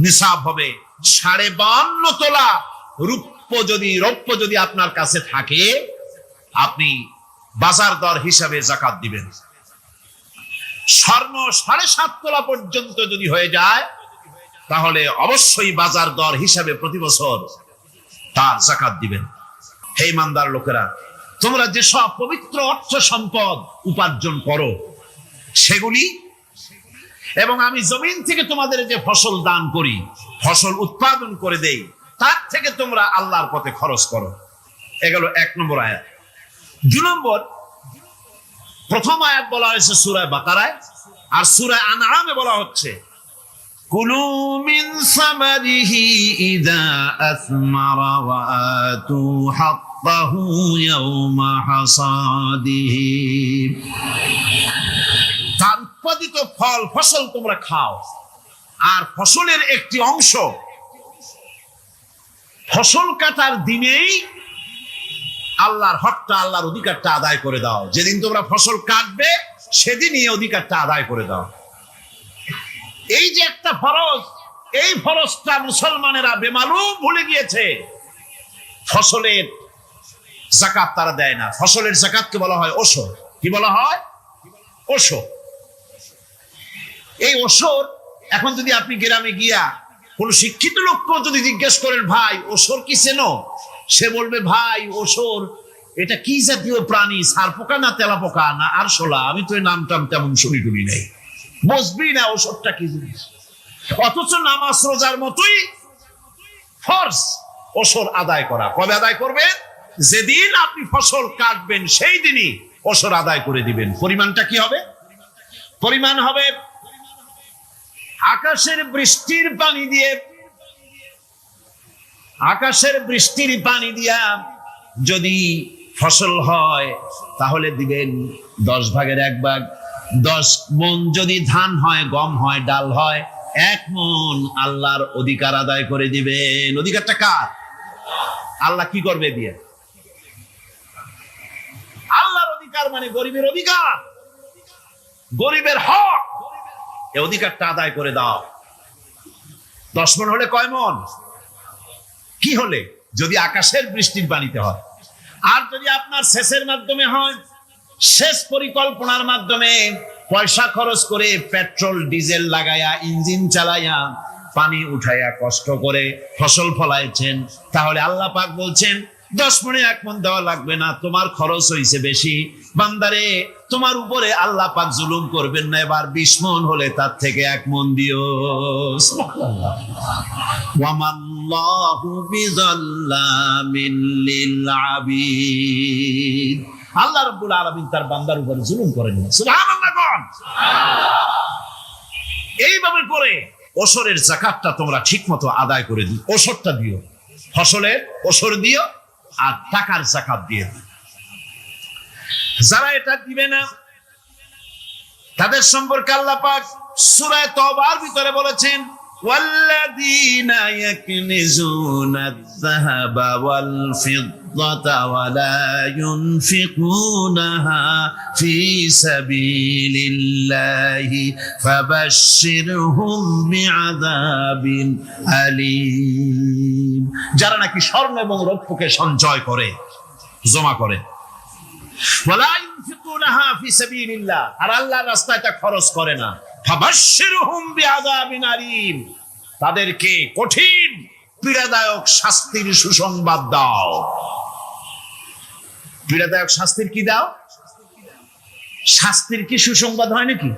নিসাব হবে 52.5 তোলা রৌপ্য যদি আপনার কাছে থাকে, আপনি বাজার দর হিসাবে যাকাত দিবেন। স্বর্ণ 7.5 তোলা পর্যন্ত যদি হয়ে যায়, তাহলে অবশ্যই বাজার দর হিসাবে প্রতি বছর তার যাকাত দিবেন। হে ইমানদার লোকেরা, তোমরা যেসব পবিত্র অর্থ সম্পদ উপার্জন করো সেগুলি, এবং আমি জমিন থেকে তোমাদের যে ফসল দান করি, ফসল উৎপাদন করে দেই, তার থেকে তোমরা আল্লাহর পথে খরচ করো। এগুলো 1 নম্বর আয়াত। 2 নম্বর, প্রথম আয়াত বলা হয়েছে সূরা বাকারায়, আর সূরা আনআমে বলা হচ্ছে কুলু মিন সামারিহি ইযা আসমারা ওয়া আতু হাক্কাহু ইয়াওমা হাসাদিহি। তার উৎপাদিত ফল ফসল তোমরা খাও, আর ফসলের একটি অংশ ফসল কাটার দিনেই আল্লাহর হকটা, আল্লাহর অধিকারটা আদায় করে দাও। যেদিন তোমরা ফসল কাটবে সেদিনই অধিকারটা আদায় করে দাও। এই যে একটা ফরজ, এই ফরজটা মুসলমানেরা বেমালুম ভুলে গিয়েছে। ফসলের যাকাত তারা দেয় না। ফসলের যাকাতকে বলা হয় ওশর। কি বলা হয়? ওশর। এই ওশর, এখন যদি আপনি গ্রামে গিয়া কোন শিক্ষিত লোককে যদি জিজ্ঞেস করেন, ভাই ওশর কি চেনো? সে বলবে, ভাই ওশর এটা কি জাতীয় প্রাণী, সারপোকা না তেলাপোকা না আরশোলা, আমি তো এই নামটাম তেমন শুনি টুনি নেই, বুঝবি না ওশরটা কি জিনিস। অথচ নামাজ রোজার মতোই ফরজ ওশর আদায় করা। কবে আদায় করবেন? যেদিন আপনি ফসল কাটবেন সেই দিনই ওশর আদায় করে দিবেন। পরিমাণটা কি হবে? পরিমাণ হবে আকাশের বৃষ্টির পানি দিয়ে, আকাশের বৃষ্টির পানি দিয়া যদি ফসল হয় তাহলে দিবেন 10 ভাগের 1 ভাগ। 10 মণ যদি ধান হয়, গম হয়, ডাল হয়, 1 মণ আল্লাহর অধিকার আদায় করে দিবেন। অধিকারটা কার? আল্লাহ কি করবে দিয়ে? আল্লাহর অধিকার মানে গরিবের অধিকার, গরিবের হক। এই অধিকারটা আদায় করে দাও। 10 মণ হলে কয় মণ? কি হলে? যদি আকাশের বৃষ্টির পানিতে হয়। আর যদি আপনার সেচের মাধ্যমে হয়, সেচ পরিকল্পনার মাধ্যমে পয়সা খরচ করে পেট্রোল ডিজেল লাগাইয়া ইঞ্জিন চালাইয়া পানি উঠাইয়া কষ্ট করে ফসল ফলাইছেন, তাহলে আল্লাহ পাক বলছেন 10 মণে 1 মণ দেওয়া লাগবে না, তোমার খরচ হয়েছে বেশি। বান্দারে, তোমার উপরে আল্লাহ পাক জুলুম করবেন না, এবার 20 মণ হলে তার থেকে 1 মণ দিও। ওয়ামাল্লাহু বিযাল্লামিন লিল আবিদ। আল্লাহ রাব্বুল আলামিন তার বান্দার উপরে জুলুম করেন না। সুবহানাল্লাহ। এইভাবে করে ওশরের যাকাতটা তোমরা ঠিকমতো আদায় করে দিও। ওশরটা দিও, ফসলের ওশর দিও, আর টাকার যাকাত দিয়ে দিও। যারা এটা দিবে না তাদের সম্পর্কে আল্লাহ পাক সূরা তওবার ভিতরে বলেছেন, ওয়াল্লাযীনা ইয়াকনিজুনা আয-যাহাবা ওয়াল ফিদ্দাতা ওয়া লা ইউনফিকুনাহা ফি সাবিলিল্লাহি ফাবাশশিরহুম বিআযাবিন আলীম। যারা নাকি স্বর্ণ এবং রৌপ্যকে সঞ্চয় করে, জমা করে, ওয়ালা ইউনফিকুনাহা ফি সাবিলিল্লাহ, আর আল্লাহর রাস্তায় তা খরচ করে না, ফাবাশশিরহুম বিআযাবিন আলীম, তাদেরকে কঠিন পীড়াদায়ক শাস্তির সুসংবাদ দাও। পীড়াদায়ক শাস্তির কি দাও? শাস্তির কি সুসংবাদ হয় নাকি?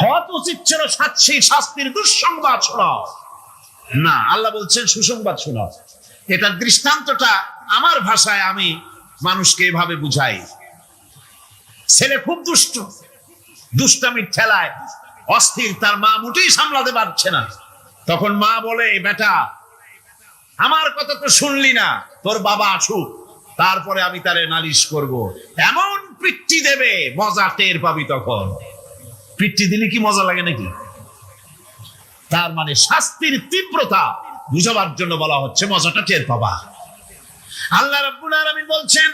হয়তো উচিত ছিল শাস্তির দুঃসংবাদ শোনাও, না, আল্লাহ বলছেন সুসংবাদ শোনাও। এটার দৃষ্টান্তটা আমার ভাষায় আমি মানুষকে এভাবে বুঝাই। ছেলে খুব দুষ্ট, দুষ্টামির ঠেলায় অস্থির, তার মা মোটেই সামলাতে পারছে না। তখন মা বলে, বেটা আমার কথা তো শুনলি না, তোর বাবা আসুক, তারপরে আমি তারে নালিশ করব। এমন পিট্টি দেবে, মজা টের পাবি। তখন পিট্টি দিলে কি মজা লাগে নাকি? তার মানে শাস্তির তীব্রতা বুঝাবার জন্য বলা হচ্ছে, মজাটা টের পাবা। আল্লাহ রাব্বুল আলামিন বলছেন,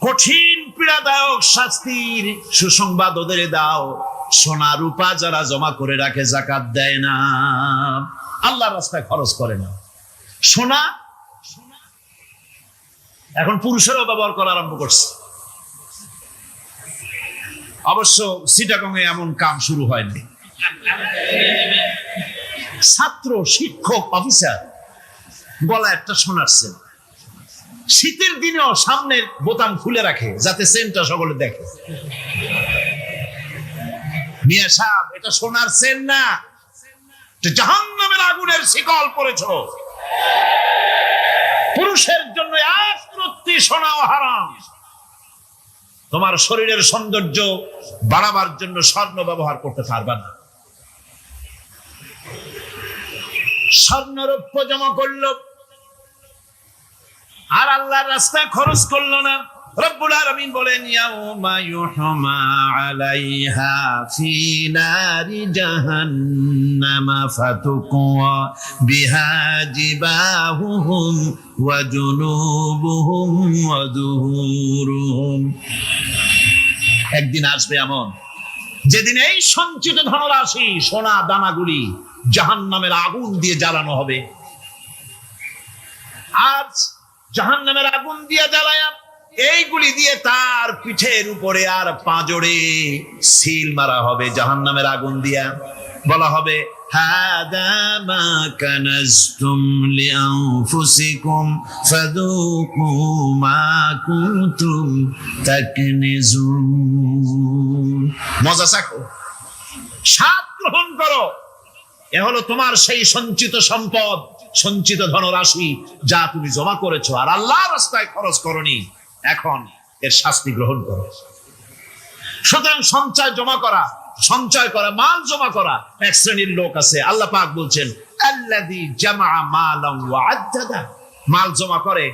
কঠিন পীড়াদায়ক শাস্তির সুসংবাদ ওদের দাও। সোনা রূপা যারা জমা করে রাখে যাকাত দেয় না, আল্লাহর রাস্তায় খরচ করে না। সোনা এখন পুরুষেরাও ব্যবহার করা আরম্ভ করছে। অবশ্য চিটাগং এ এমন কাম শুরু হয়নি। ছাত্র, শিক্ষক, অফিসার গলা একটা সোনার চেন, শীতের দিনেও সামনের বোতাম খুলে রাখে যাতে চেনটা সকলে দেখে। মিয়া সাহেব, এটা সোনার চেন না, জাহান্নামের আগুনের শিকল পড়েছো। পুরুষের জন্য এক প্রতি সোনাও হারাম। তোমার শরীরের সৌন্দর্য বাড়াবার জন্য স্বর্ণ ব্যবহার করতে পারবে না। স্বর্ণ রৌপ্য জমা করলো আর আল্লাহর রাস্তায় খরচ করলো না। রব্বুল আলামিন বলেন, ইয়াউমা ইউহমা আলাইহা ফি নারি জাহান্নামা ফাতুকওয়া বিহা জিবাহুহুম ওয়া জুনুবুহুম ওয়া দুহুরুহুম। একদিন আসবে এমন যেদিন এই সঞ্চিত ধনরাশি, সোনা দানাগুলি জাহান্নামের আগুন দিয়ে জ্বালানো হবে। আজ জাহান্নামের আগুন দিয়ে জ্বালায়া এইগুলি দিয়ে তার পিঠের উপরে আর পাঁজরে সিল মারা হবে জাহান্নামের আগুন দিয়া। বলা হবে, হাদা মা কানাজতুম লিআনফুসিকুম ফাযুকু মা কুনতুম তাকনিজুন। মজা চাখো, স্বাদ গ্রহণ করো। এ হলো তোমার সেই সঞ্চিত সম্পদ, সঞ্চিত ধনরাশি যা তুমি জমা করেছো আর আল্লাহর রাস্তায় খরচ করনি। এখন এর শাস্তি গ্রহণ করো। সুতরাং সঞ্চয় করা, মাল জমা করা এক শ্রেণীর লোক আছে। আল্লাহ পাক বলছেন, আল্লাযী জামা মালান ওয়া আদ্দাদা। মাল জমা করে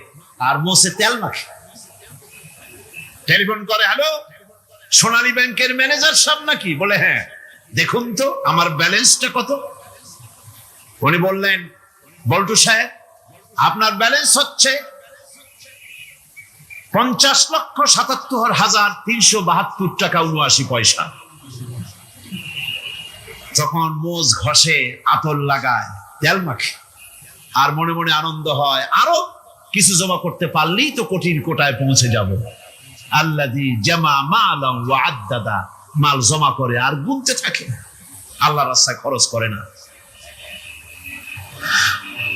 আর মোছে তেল মাখে। টেলিফোন করে, হ্যালো, সোনালী ব্যাংকের ম্যানেজার সাহেব নাকি? বলে, হ্যাঁ, দেখুন তো আমার ব্যালেন্সটা কত। উনি বললেন, বল্টু সাহেব, আপনার ব্যালেন্স হচ্ছে 50,77,372 টাকা 79 পয়সা। তখন মোজ ঘষে, আতর লাগায়, তেল মাখে আর মনে মনে আনন্দ হয়, আরো কিছু জমা করতে পারলেই তো কঠিন কোটায় পৌঁছে যাব। আল্লাযী জামা মালান ওয়া আদ্দাদা। মাল জমা করে আর গুনতে থাকে, আল্লাহর রাস্তায় খরচ করে না।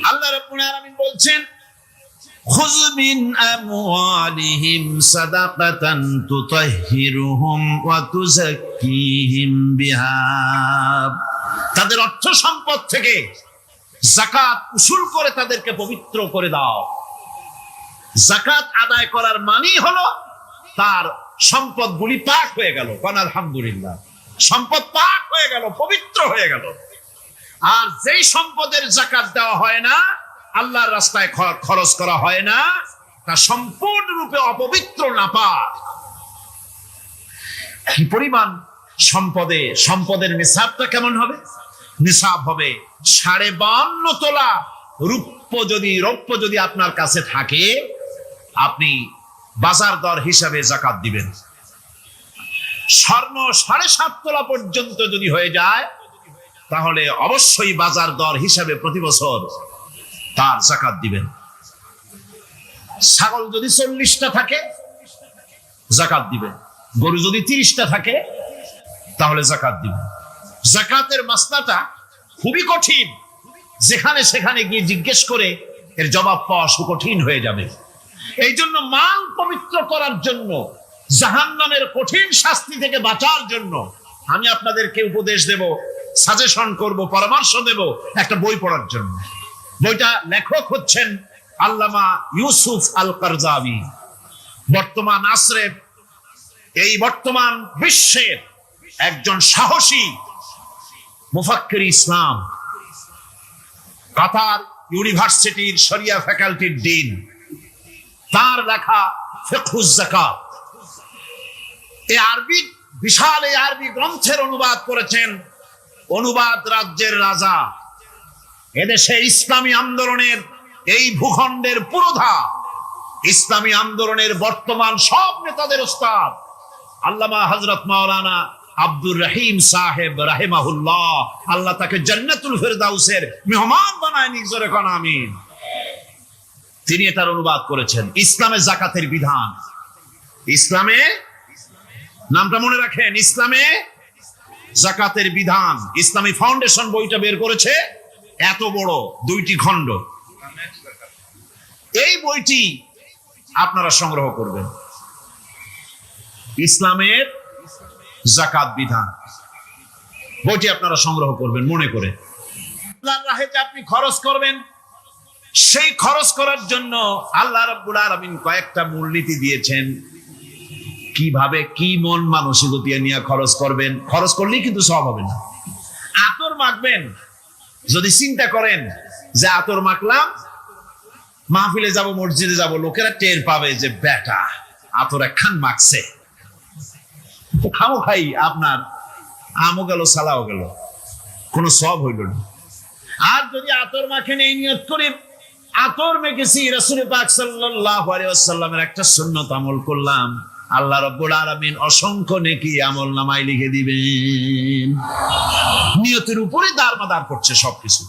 আল্লাহ রাব্বুল আলামিন বলছেন, খুয মিন আমওয়ালিহিম সাদাকাতান তুতাহহিরুহুম ওয়া তুযাক্কিহিম বিহা। তাদের অর্থ সম্পদ থেকে যাকাত উসুল করে তাদেরকে পবিত্র করে দাও। যাকাত আদায় করার মানেই হলো তার সম্পদগুলি পাক হয়ে গেল। কারণ আলহামদুলিল্লাহ, সম্পদ পাক হয়ে গেল, পবিত্র হয়ে গেল। আর যেই সম্পদের যাকাত দেওয়া হয় না, আল্লাহর রাস্তায় খরচ করা হয় না, তা সম্পূর্ণরূপে অপবিত্র, নাপাক। কি পরিমাণ সম্পদের নিসাবটা কেমন হবে? নিসাব হবে 52.5 তোলা রৌপ্য যদি আপনার কাছে থাকে, আপনি বাজার দর হিসাবে যাকাত দিবেন। স্বর্ণ 7.5 তোলা পর্যন্ত যদি হয়ে যায়, তাহলে অবশ্যই বাজার দর হিসাবে প্রতি বছর তার যাকাত দিবেন। ছাগল যদি 40টা থাকে, যাকাত দিবেন। গরু যদি 30টা থাকে, তাহলে যাকাত দিবেন। যাকাতের মাসলাটা খুবই কঠিন। যেখানে সেখানে গিয়ে জিজ্ঞেস করে এর জবাব পাওয়া সুকঠিন হয়ে যাবে। এই জন্য মাল পবিত্র করার জন্য, জাহান্নামের কঠিন শাস্তি থেকে বাঁচার জন্য আমি আপনাদেরকে উপদেশ দেব, সাজেশন করব, পরামর্শ দেব একটা বই পড়ার জন্য। বইটা লেখক হচ্ছেন আল্লামা ইউসুফ আল কারজাবী। বর্তমান আসরের, এই বর্তমান বিশ্বের একজন সাহসী মুফাক্কির ইসলাম, কাতার ইউনিভার্সিটির শরিয়া ফ্যাকাল্টির ডিন। তার লেখা ফিকহুজ যাকাত, বিশাল এই আরবি গ্রন্থের অনুবাদ করেছেন অনুবাদ রাজ্যের রাজা, এদেশে ইসলামী আন্দোলনের, এই ভূখণ্ডের পুরোধা, ইসলামী আন্দোলনের বর্তমান সব নেতাদের ওস্তাদ আল্লামা হযরত মাওলানা আব্দুর রহিম সাহেব রাহিমাহুল্লাহ, আল্লাহ তাকে জান্নাতুল ফেরদাউসের মেহমান বানায় নিজরে কোন আমিন। তিনি এটার অনুবাদ করেছেন ইসলামে যাকাতের বিধান। ইসলামে, নামটা মনে রাখেন, ইসলামে যাকাতের বিধান। ইসলামী ফাউন্ডেশন বইটা বের করেছে, এত বড় 2টি খণ্ড। এই বইটি আপনারা সংগ্রহ করবেন, ইসলামের যাকাত বিধান। বইটি আপনারা সংগ্রহ করবেন মনে করে। আল্লাহর রাহে যে আপনি খরচ করবেন, সেই খরচ করার জন্য আল্লাহ রাব্বুল আলামিন কয়েকটা মূলনীতি দিয়েছেন। কিভাবে, কি মন মানসিকতা নিয়ে খরচ করবেন। খরচ করলেই কিন্তু সব হবে না। আতর মাখবেন, যদি চিন্তা করেন যে আতর মাখলাম, মাহফিলে যাব, মসজিদে যাব, লোকেরা টের পাবে যে বেটা আতর একখান মাখছে, খামো খাই আপনার আমও গেল, সালাও গেল, কোনো সব হইল না। আর যদি আতর মাখেন এই নিয়ত করে আতর মেখেছি, রাসূল পাক সাল্লাল্লাহু আলাইহি ওয়াসাল্লামের একটা সুন্নাত আমল করলাম, আল্লাহ রাব্বুল আলামিন অসংখ্য নেকি আমল নামায় লিখে দিবেন। নিয়তের উপরে দারমাদার করছে সবকিছু।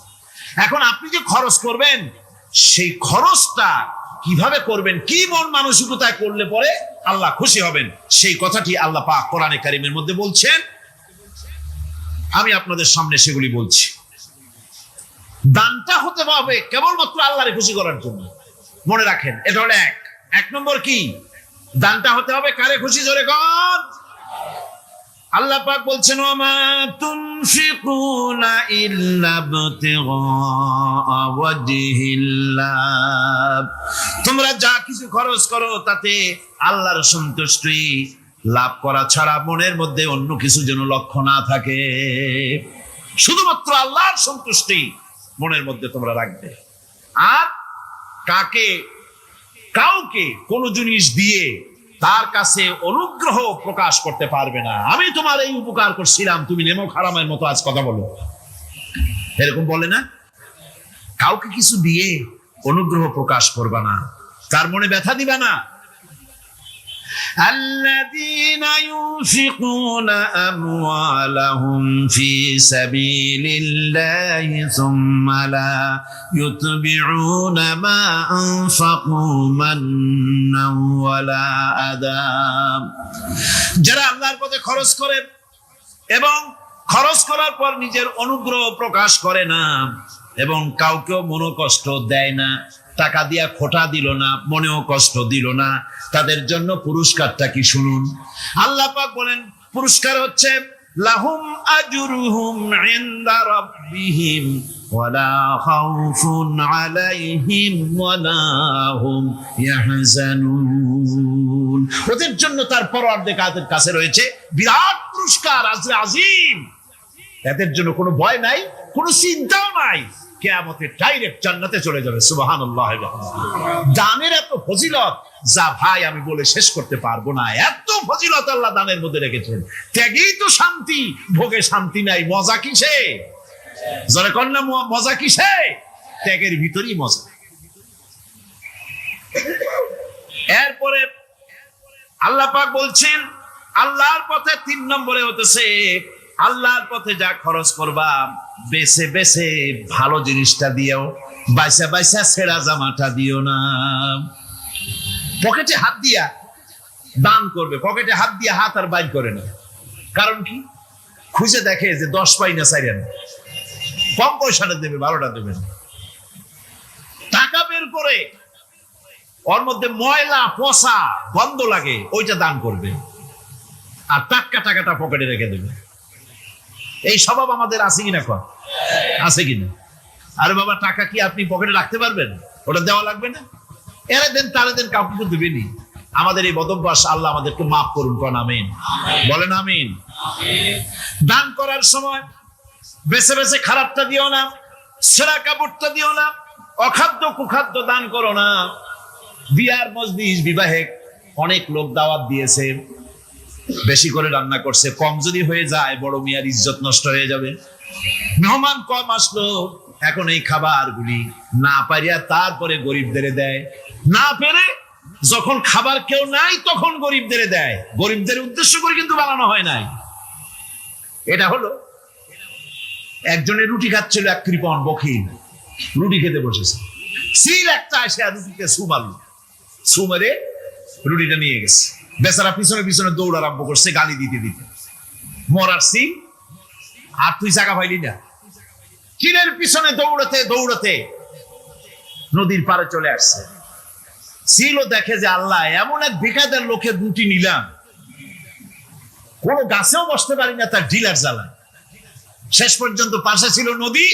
এখন আপনি যে খরচ করবেন, সেই খরচটা কিভাবে করবেন, কি মন মানসিকতায় করলে পরে আল্লাহ খুশি হবেন, সেই কথাটি আল্লাহ পাক কোরআনে কারীমের মধ্যে বলছেন। আমি আপনাদের সামনে সেগুলি বলছি। দানটা হতে হবে কেবলমাত্র আল্লাহরে খুশি করার জন্য। মনে রাখেন, এটা হলো এক নম্বর। কি দানটা হতে হবে কারে খুশি? জোরে কর। আল্লাহ পাক বলছেন, ওয়ামা তুনফিকুনা ইল্লা ইবতিগা ওয়াজহিল্লাহ, তোমরা যা কিছু খরচ করো তাতে আল্লাহর সন্তুষ্টি লাভ করা ছাড়া মনের মধ্যে অন্য কিছু যেন লক্ষ্য না থাকে। শুধুমাত্র আল্লাহর সন্তুষ্টি মনের মধ্যে তোমরা রাখবে। আর কাউকে কোন জিনিস দিয়ে তার কাছে অনুগ্রহ প্রকাশ করতে পারবে না। আমি তোমার এই উপকার করছিলাম, তুমি নেমো খারামের মতো আজ কথা বলো, এরকম বলে না। কাউকে কিছু দিয়ে অনুগ্রহ প্রকাশ করবা না, তার মনে ব্যথা দিবা না। الذين ينفقون أموالهم في سبيل الله ثم لا يتبعون ما أنفقوا منا ولا أذى, যারা আল্লাহর পথে খরচ করে এবং খরচ করার পর নিজের অনুগ্রহ প্রকাশ করে না এবং কাউকেও মনোকষ্ট দেয় না, টাকা দিয়া খোটা দিল না, মনেও কষ্ট দিল না, তাদের জন্য পুরস্কারটা কি শুনুন। আল্লাহ পাক বলেন পুরস্কার হচ্ছে লাহুম আজরুহুম ইনদা রাব্বিহিম ওয়ালা খাউফুন আলাইহিম ওয়ালা হুম ইয়াহজানুন। ওদের জন্য তার পরওয়ারদিগারের কাছে রয়েছে বিরাট পুরস্কার, আজরে আজিম। এদের জন্য কোনো ভয় নাই, কোনো চিন্তাও নাই, কিয়ামতে ডাইরেক্ট জান্নাতে চলে যাবে। সুবহানাল্লাহ। দানের এত ফজিলত যা ভাই আমি বলে শেষ করতে পারবো না। এত ফজিলত আল্লাহ দানের মধ্যে রেখেছেন। ত্যাগেই তো শান্তি, ভোগে শান্তি নাই। মজা কিসে? যারা কন্যা মজা কিসে? ত্যাগের ভিতরই মজা। এরপরে আল্লাহ পাক বলছেন আল্লাহর পথে 3 নম্বরে হতেছে আল্লাহর পথে যা খরচ করবা বেছে বেছে ভালো জিনিসটা দিও, বাইসা বাইসা ছেঁড়া জামাটা দিও না। পকেটে হাত দিয়া দান করবে, পকেটে হাত দিয়া হাত আর বাইর করে না। কারণ কি? খুঁজে দেখে যে 10 পাই না 4 আনা, কম পয়সাটা দেবে, 12টা দেবে না। টাকা বের করে ওর মধ্যে ময়লা পচা গন্ধ লাগে, ওইটা দান করবে, আর টাটকা টাকাটা পকেটে রেখে দেবে। এই স্বভাব আমাদের আছে কিনা? আছে কিনা? আরে বাবা, টাকা কি আপনি পকেটে রাখতে পারবেন? ওটা দেওয়া লাগবে না? এরা দেন তারা দেন, কাউকে তো দেবেনি। আমাদের এই বদভ্যাস আল্লাহ আমাদেরকে মাফ করুন। কোন আমিন বলেন। আমিন। দান করার সময় বেছে বেছে খারাপটা দিও না, ছেঁড়া কাপড়টা দিও না, অখাদ্য কুখাদ্য দান করো না। বিয়ার মজলিস, বিবাহে অনেক লোক দাওয়াত দিয়েছে, বেশি করে রান্না করছে, কম যদি হয়ে যায় বড় মিয়ার ইজ্জত নষ্ট হয়ে যাবে। মেহমান কম আসলো, এখন এই খাবারগুলি না পারিয়া তারপরে গরিবদের দেয়, না পেরে যখন খাবার কেউ নাই তখন গরিবদের দেয়। গরিবদের উদ্দেশ্য করে কিন্তু বানানো হয় নাই। এটা হলো একজনের রুটি খাচ্ছিল, এক কৃপণ বখিল রুটি খেতে বসেছে, সিল একটা এসে রুটিতে সু মারল, সু মেরে রুটিটা নিয়ে গেছে। বেচারা পিছনে পিছনে দৌড় আরম্ভ করছে গালি দিতে দিতে, মরার সিল আর তুই জায়গা পাইলি না। চিলের পিছনে দৌড়াতে দৌড়াতে নদীর পাড়ে চলে আসছে। সিলও দেখে যে আল্লাহ, এমন এক বেকায়দার লোকের রুটি নিলাম, কোনো গাছেও বসতে পারি না তার ডিলার জ্বালা। শেষ পর্যন্ত পাশে ছিল নদী,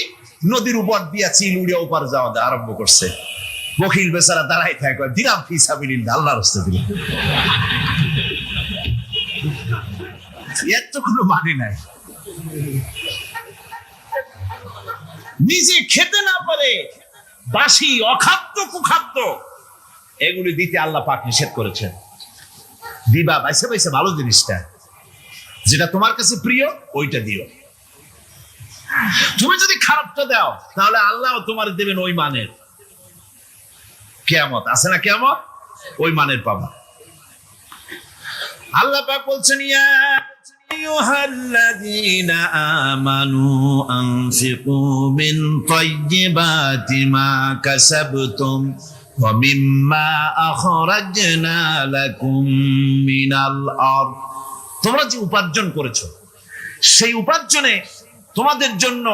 নদীর উপর দিয়া চিল উড়ে ওপার যাওয়া আরম্ভ করছে। বখিল বেচারা দাঁড়াই থাকে, দিলাম ফি সাবিলিল্লাহ, আল্লাহর রাস্তায় দিলাম। এর তো কোনো মানে নাই। নিজে খেতে না পারে বাসি অখাদ্য কুখাদ্য এগুলি দিতে আল্লাহ পাক নিষেধ করেছেন। দিবা বাইসে বাইসে ভালো জিনিসটা, যেটা তোমার কাছে প্রিয় ওইটা দিও। তুমি যদি খারাপটা দাও তাহলে আল্লাহ তোমার দেবেন ওই মানের। কিয়ামত আছে না, কিয়ামত ওই মানের পাবা। আল্লাহ পাক বলছেন, ইয়া আইয়ুহাল্লাযীনা আমানু আনফিকু মিন তাইয়্যিবাতি মা কাসাবতুম ওয়া মিম্মা আখরাজনা লাকুম মিনাল আরদ। তোমরা যে উপার্জন করেছো, সেই উপার্জনে তোমাদের জন্য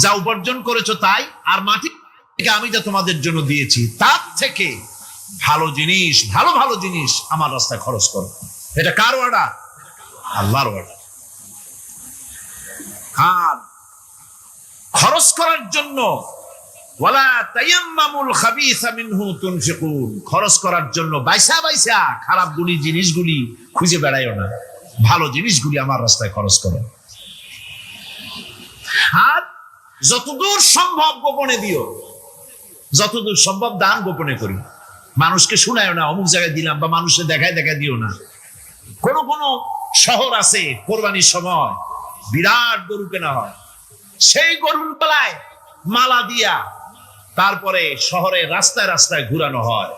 যা উপার্জন করেছো তাই, আর মাটি থেকে আমি যা তোমাদের জন্য দিয়েছি তার থেকে ভালো জিনিস, ভালো ভালো জিনিস আমার রাস্তায় খরচ করো। এটা কার ওয়াদা? আল্লাহর ওয়াদা। আর খরচ করার জন্য ওয়ালা তায়াম্মামুল খাবিসা মিনহু তুনফিকুন, খরচ করার জন্য বাইসা বাইসা খারাপ গুলি জিনিসগুলি খুঁজে বেড়াইও না, ভালো জিনিসগুলি আমার রাস্তায় খরচ করো। আর যতদূর সম্ভব গোপনে দিও, যতদূর সম্ভব দান গোপনে করি। মানুষকে শুনায় না অমুক জায়গায় দিলাম, বা মানুষের দেখায় দেখায় দিও না। কোন কোন শহর আছে কোরবানির সময় বিরাট গরু কেনা হয়, সেই গরুর গলায় মালা দিয়া তারপরে শহরে রাস্তায় রাস্তায় ঘুরানো হয়,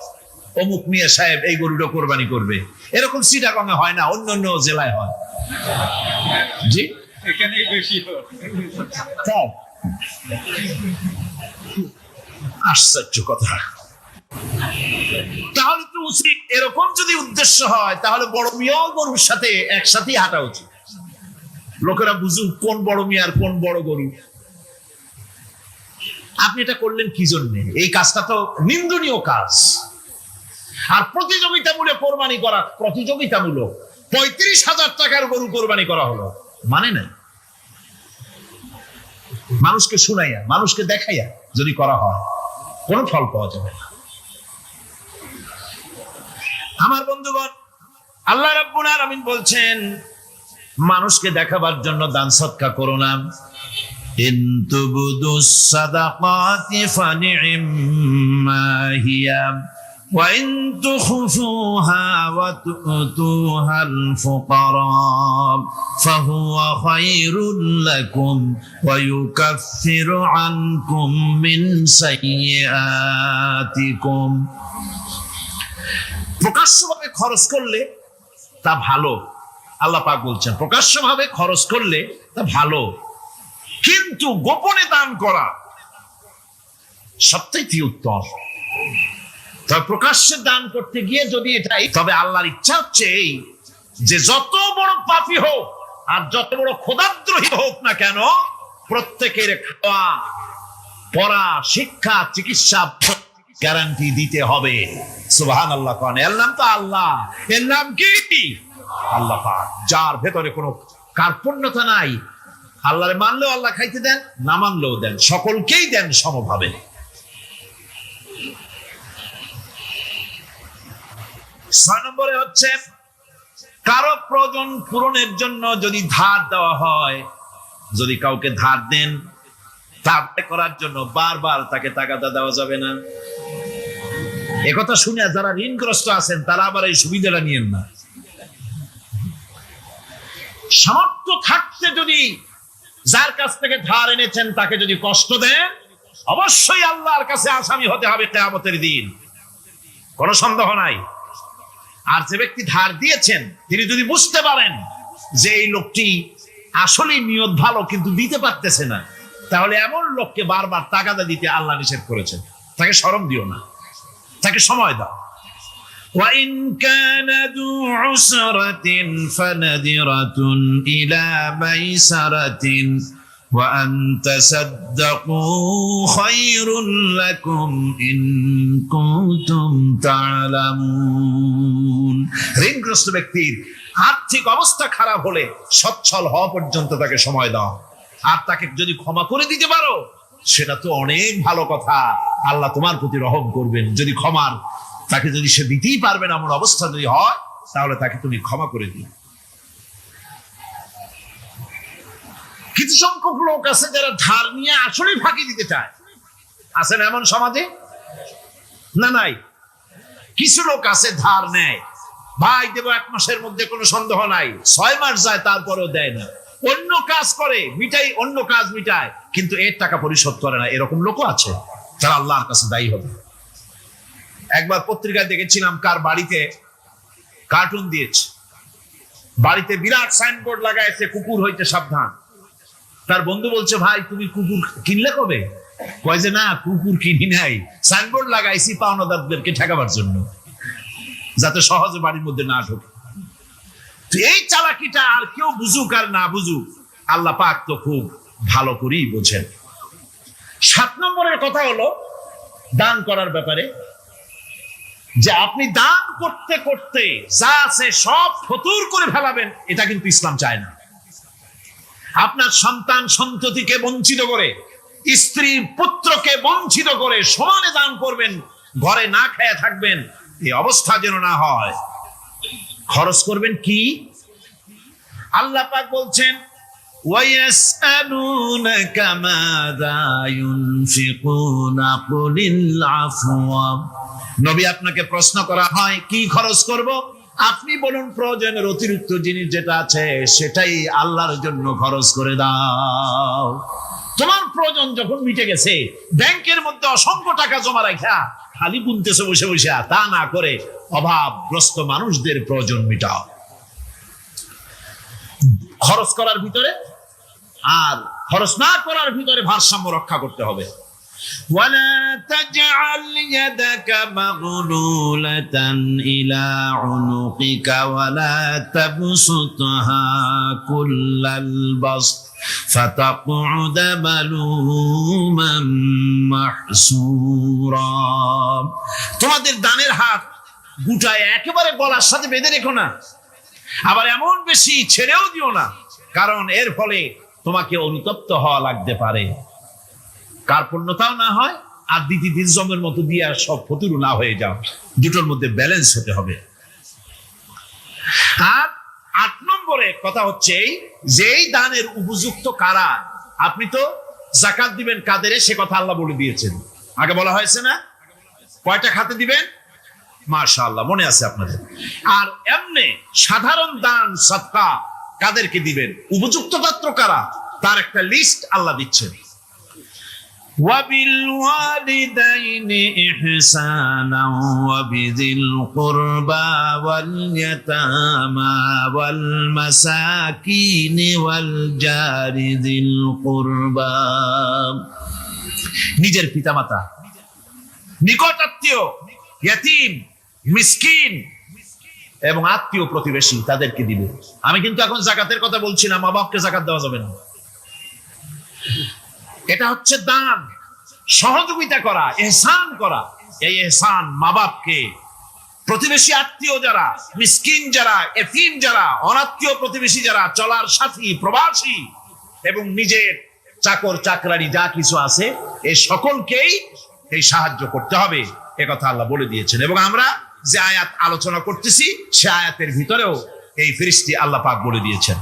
অমুক মিয়া সাহেব এই গরুটা কোরবানি করবে। এরকম চিটাগংয়ে হয় না, অন্য অন্য জেলায় হয়। জি, এখানেই বেশি হয়। আশ্চর্য কথা। তাহলে তো উচিত, এরকম যদি উদ্দেশ্য হয় তাহলে বড় মিয়া গরুর সাথে একসাথেই হাঁটা উচিত। লোকেরা বুঝুক কোন বড় মিয়া আর কোন বড় গরু। আপনি এটা করলেন কি জন্য? এই কাজটা তো নিন্দনীয় কাজ। আর প্রতিযোগিতামূলক কোরবানি করা, প্রতিযোগিতামূলক 35,000 টাকার গরু কোরবানি করা হলো, মানে না। মানুষকে শুনাইয়া, মানুষকে দেখাইয়া যদি করা হয় কোনো ফল পাওয়া যাবে না। আমার বন্ধুগণ, আল্লাহ রাব্বুল আলামিন বলছেন, মানুষকে দেখাবার জন্য দান সদকা করো না। ইন তুবদুস সাদাকাতি ফানি'ম্মা হিয়া ওয়া ইন তুখফুহা ওয়া তু'তুহাল ফুকারা ফাহুয়া খায়রুল লাকুম ওয়া ইউকাফিরু আনকুম মিন সাইয়্যাতিকুম। প্রকাশ্যভাবে খরচ করলে তা ভালো, আল্লাহ পাক বলছেন প্রকাশ্যভাবে খরচ করলে তা ভালো, কিন্তু গোপনে দান করা সবথেকে উত্তম। তবে প্রকাশ্যে দান করতে গিয়ে যদি এটাই, তবে আল্লাহর ইচ্ছা হচ্ছে এই যে যত বড় পাপী হোক আর যত বড় খোদাদ্রোহী হোক না কেন, প্রত্যেকের খাওয়া, পড়া, শিক্ষা, চিকিৎসা গ্যারান্টি দিতে হবে। সুবহানাল্লাহ। কোন এর নাম তো আল্লাহ, এর নাম কি? আল্লাহ পাক, যার ভেতরে কোনো কার্পণ্যতা নাই। আল্লাহরে মানলেও আল্লাহ খাইতে দেন, না মানলেও দেন, সকলকেই দেন সমভাবে। 6 নম্বরে হচ্ছে, কারো প্রয়োজন পূরণের জন্য যদি ধার দেওয়া হয়, যদি কাউকে ধার দেন, তা করার জন্য বারবার তাকে টাকাটা দেওয়া যাবে না। একথা শুনে যারা ঋণগ্রস্ত আছেন তারা আবার এই সুবিধাটা নিয়েন না। সামর্থ্য থাকতে যদি যার কাছ থেকে ধার এনেছেন তাকে যদি কষ্ট দেন, অবশ্যই আল্লাহর কাছে আসামি হতে হবে কিয়ামতের দিন, কোনো সন্দেহ নাই। আর যে ব্যক্তি ধার দিয়েছেন তিনি যদি বুঝতে পারেন যে এই লোকটি আসলে নিয়ত ভালো কিন্তু দিতে পারতেছে না, তাহলে এমন লোককে বারবার তাগাদা দিতে আল্লাহ নিষেধ করেছেন। তাকে শরম দিও না, তাকে সময় দাও। وَإِنْ كَانَ ذُو عُسْرَةٍ فَنَذِرَةٌ إِلَى مَيْسَرَةٍ وَأَنْ تَصَدَّقُوا خَيْرٌ لَكُمْ إِنْ كُنْتُمْ تَعْلَمُونَ। ঋণগ্রস্ত ব্যক্তির আর্থিক অবস্থা খারাপ হলে সচ্ছল হওয়া পর্যন্ত তাকে সময় দাও, আর তাকে যদি ক্ষমা করে দিতে পারো সেটা তো অনেক ভালো কথা, আল্লাহ তোমার প্রতি রহম করবেন। যদি ক্ষমার তাকে যদি সে দিতেই পারবে না এমন অবস্থা যদি হয়, তাহলে তাকে তুমি ক্ষমা করে দিও। কিছু সংখ্যক লোক আছে যারা ধার নিয়ে আসলেই ফাঁকি দিতে চায়, আছে না এমন সমাজে? না নাই? কিছু লোক আছে ধার নেয়, ভাই দেব 1 মাসের মধ্যে, কোনো সন্দেহ নাই। 6 মাস যায় তারপরেও দেয় না, অন্য কাজ করে মিটাই, অন্য কাজ মিটায়, কিন্তু এর টাকা পরিশোধ করে না। এরকম লোকও আছে, তারা আল্লাহর কাছে দায়ী হবে। একবার পত্রিকায় দেখেছিলাম কার বাড়িতে কার্টুন দিয়েছে, বাড়িতে বিরাট সাইনবোর্ড লাগাইছে, কুকুর হইতে সাবধান। তার বন্ধু বলছে, ভাই তুমি কুকুর কিনলে কবে? কয় যে না, কুকুর কিনি নাই, সাইনবোর্ড লাগাইছি পাওনাদারদেরকে ঠেকাবার জন্য, যাতে সহজে বাড়ির মধ্যে না ঢোকে। এই চালাকিটা আর কেউ বুঝুক আর না বুঝুক, আল্লাহ পাক তো খুব ভালো করেই বোঝেন। 7 নম্বরের কথা হলো দান করার ব্যাপারে, যে আপনি দান করতে করতে যা আছে সব ফতুর করে ফেলাবেন, এটা কিন্তু ইসলাম চায় না। আপনার সন্তান সন্ততিকে বঞ্চিত করে, স্ত্রী পুত্রকে বঞ্চিত করে সমানে দান করবেন, ঘরে না খেয়ে থাকবেন, এই অবস্থা যেন না হয়। খরচ করবেন কি? আল্লাহ পাক বলছেন, وَيَسْأَلُونَكَ مَاذَا يُنْفِقُونَ قُلِ الْعَفْوَ। নবী আপনাকে প্রশ্ন করা হয় কি খরচ করব? আপনি বলুন প্রয়োজনের অতিরিক্ত জিনিস যেটা আছে সেটাই আল্লাহর জন্য খরচ করে দাও। তোমার প্রয়োজন যখন মিটে গেছে, ব্যাংকের মধ্যে অসংখ্য টাকা জমা রাখা খালি গুনতেছে বসে বসে, তা না করে অভাবগ্রস্ত মানুষদের প্রয়োজন মিটাও। খরচ করার ভিতরে আর খরচ না করার ভিতরে ভারসাম্য রক্ষা করতে হবে। ولا تجعل يدك مغلولة إلى عنقك ولا تبسطها كل البسط فتقعد ملوما محسورا। তোমাদের দানের হাত গুটায় একেবারে গলার সাথে বেঁধে রেখো না, আবার এমন বেশি ছেড়েও দিও না, কারণ এর ফলে তোমাকে অনুতপ্ত হওয়া লাগতে পারে, কার্পণ্যতাও না হয়, আর দ্বিতীয় জমের মতো দিয়ে সব ফতুর না হয়ে যাও। দুটোর মধ্যে ব্যালেন্স হতে হবে। আর 8 নম্বরে কথা হচ্ছে যে এই দানের উপযুক্ত কারা। আপনি তো যাকাত দিবেন কাদের, সে কথা আল্লাহ বলে দিয়েছেন, আগে বলা হয়েছে না? কয়টা খাতে দিবেন? মাশাআল্লাহ, মনে আছে আপনাদের। আর এমনি সাধারণ দান সাদকা কাদেরকে দিবেন, উপযুক্ত পাত্র কারা, তার একটা লিস্ট আল্লাহ দিচ্ছেন। وَبِالْوَالِدَيْنِ إِحْسَانًا وَبِذِي الْقُرْبَى وَالْيَتَامَى وَالْمَسَاكِينِ وَالْجَارِ ذِي الْقُرْبَى। নিজের পিতামাতা, নিকট আত্মীয়, ইয়াতীম, মিসকিন এবং আত্মীয় প্রতিবেশী, তাদেরকে দিবে। আমি কিন্তু এখন যাকাতের কথা বলছি না, মা বাপকে যাকাত দেওয়া যাবে না। এটা হচ্ছে দান, সহযোগিতা করা, ইহসান করা। এই ইহসান মা বাপকে, প্রতিবেশী আত্মীয় যারা, মিসকিন যারা, এতিম যারা, অনাত্মীয় প্রতিবেশী যারা, চলার সাথী, প্রবাসী এবং নিজের চাকর চাকরানি যা কিছু আছে, এই সকলকেই এই সাহায্য করতে হবে, এ কথা আল্লাহ বলে দিয়েছেন। এবং আমরা যে আয়াত আলোচনা করতেছি সে আয়াতের ভিতরেও এই ফেরেশতা আল্লাহ পাক বলে দিয়েছেন।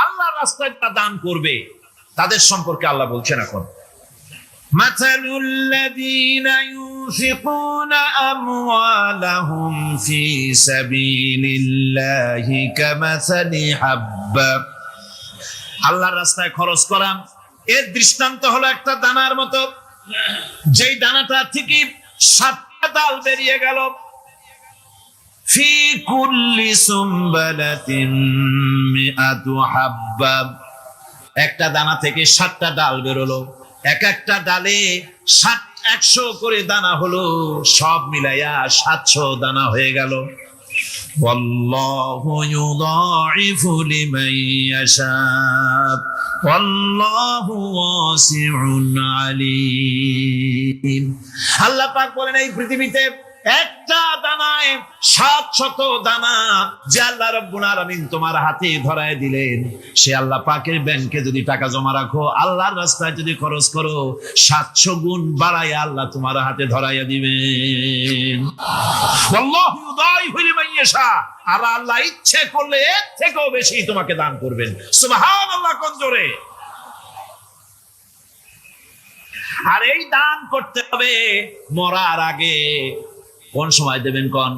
আল্লাহর রাস্তায় যারা দান করবে তাদের সম্পর্কে আল্লাহ বলছেন এখন, মাথালুল লাযীনা ইউনফিকুনা আমওয়ালাহুম ফি সাবিলিল্লাহি কামাসালি হাব্বা। আল্লাহর রাস্তায় খরচ করা এর দৃষ্টান্ত হলো একটা দানার মতো, যেই দানাটা থেকে 7টা ডাল বেরিয়ে গেল। ফি কুল্লি সুমবালাতিন মিআতু হাব্বা, একটা দানা থেকে 7টা ডাল বেরোলো, এক একটা ডালে 100 করে দানা হলো, সব মিলাইয়া 700 দানা হয়ে গেল। ওয়াল্লাহু ইউদাইফু লিমান ইয়াশা ওয়াল্লাহু ওয়াসিউন আলীম। আল্লাহ পাক বলেন এই পৃথিবীতে একটা দানায় 700 দানা যে আল্লাহ রাব্বুল আলামিন তোমার হাতে ধরায় দিলেন, সে আল্লাহ পাকের ব্যাংকে যদি টাকা জমা রাখো, আল্লাহর রাস্তায় যদি খরচ করো, 700 গুণ বাড়ায় আল্লাহ তোমার হাতে ধরাইয়া দিবেন। আল্লাহু ইউদাইফু লিমান ইয়াশা, আর আল্লাহ ইচ্ছে করলে এর থেকেও বেশি তোমাকে দান করবেন। সুবহানাল্লাহ, কোন জোরে। আর এই দান করতে হবে মরার আগে। কোন সময় দেবেন কোন?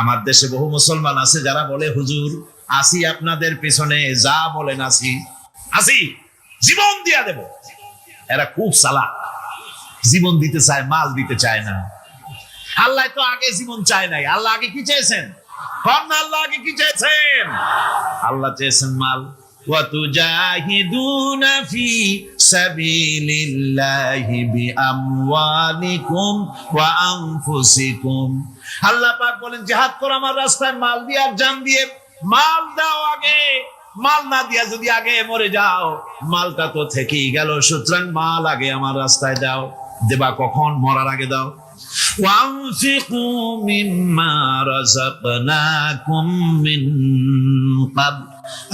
আমার দেশে বহু মুসলমান আছে যারা বলে হুজুর আসি আপনাদের পেছনে, যা বলেন আসি, জীবন দিয়া দেব। এরা খুব চালাক, জীবন দিতে চায়, মাল দিতে চায় না। আল্লাহ তো আগে জীবন চায় নাই, আল্লাহ আগে কি চেয়েছেন? আল্লাহ আগে কি চেয়েছেন? আল্লাহ চেয়েছেন মাল। وَتُجَاهِدُونَ فِي سَبِيلِ اللَّهِ بِأَمْوَالِكُمْ وَأَنفُسِكُمْ। আল্লাহ পাক বলেন জিহাদ করো আমার রাস্তায় মাল দিয়ে আর জান দিয়ে। মাল দাও আগে, মাল না দিয়া যদি আগে মরে যাও, মালটা তো থেকেই গেল। সুতরাং মাল আগে আমার রাস্তায় দাও। দেবা কখন? মরার আগে দাও। وَأَنفِقُوا مِمَّا رَزَقْنَاكُم مِّن قَبْلِ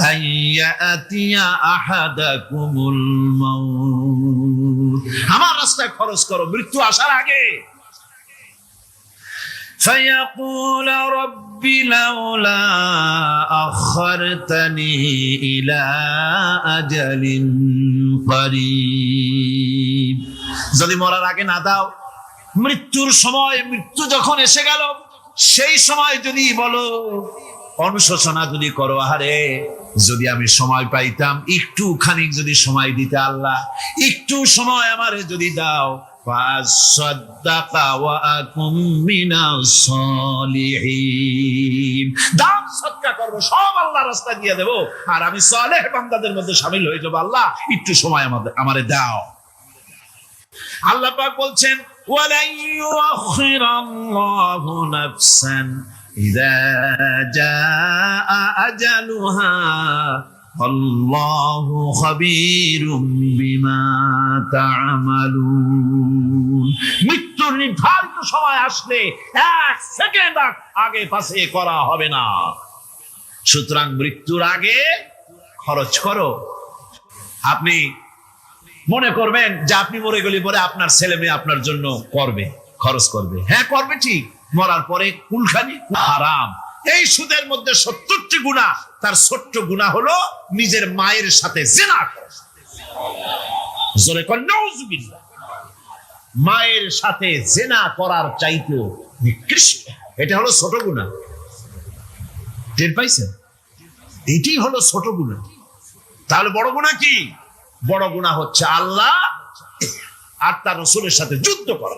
أَن يَأْتِيَ أَحَدَكُمُ الْمَوْتُ। আমার রাস্তায় খরচ করো মৃত্যু আসার আগে। فَيَقُولَ رَبِّ لَوْلَا أَخَّرْتَنِي إِلَى أَجَلٍ قَرِيبٍ। যদি মরার আগে না দাও, মৃত্যুর সময়, মৃত্যু যখন এসে গেল, সেই সময় যদি বলো, অনুশোচনা যদি করো, আরে যদি আমি সময় পাইতাম, একটু খানিক যদি সময় দিতে, আল্লাহ একটু সময় আমারে যদি দাও, ফাসাদদাকা ওয়া আকুম মিনাস সালিহিন, দান সদকা করব, সব আল্লাহর রাস্তায় দিয়ে দেব, আর আমি সালেহ বান্দাদের মধ্যে শামিল হয়ে যাব। আল্লাহ একটু সময় আমারে দাও। আল্লাহ পাক বলছেন ওয়ালা ইউআখিরাল্লাহু নাফসান ইযা জাআ আজালুহা আল্লাহু খাবীরুম বিমা তা'মালুন। মৃত্যুর নির্ধারিত সময় আসলে 1 সেকেন্ড আগে পাশে করা হবে না। সুতরাং মৃত্যুর আগে খরচ করো। আপনি মনে করবেন যে আপনি মরে গেলে পরে আপনার ছেলে মেয়ে আপনার জন্য করবে, খরচ করবে। হ্যাঁ করবে, ঠিক। মরার পরে কুলখানি হারাম। এই সুদের মধ্যে 70টি গুনাহ, তার ছোট্ট গুনাহ হলো নিজের মায়ের সাথে জিনা করা। জোরে কর নাউজুবিল্লাহ। মায়ের সাথে জিনা করার চাইতেও নিকৃষ্ট, এটা হলো ছোট গুনাহ। টের পাইছেন? এটাই হলো ছোট গুনাহ। তাহলে বড় গুনাহ কি? বড় গুনাহ হচ্ছে আল্লাহ আর তার রাসূলের সাথে যুদ্ধ করা।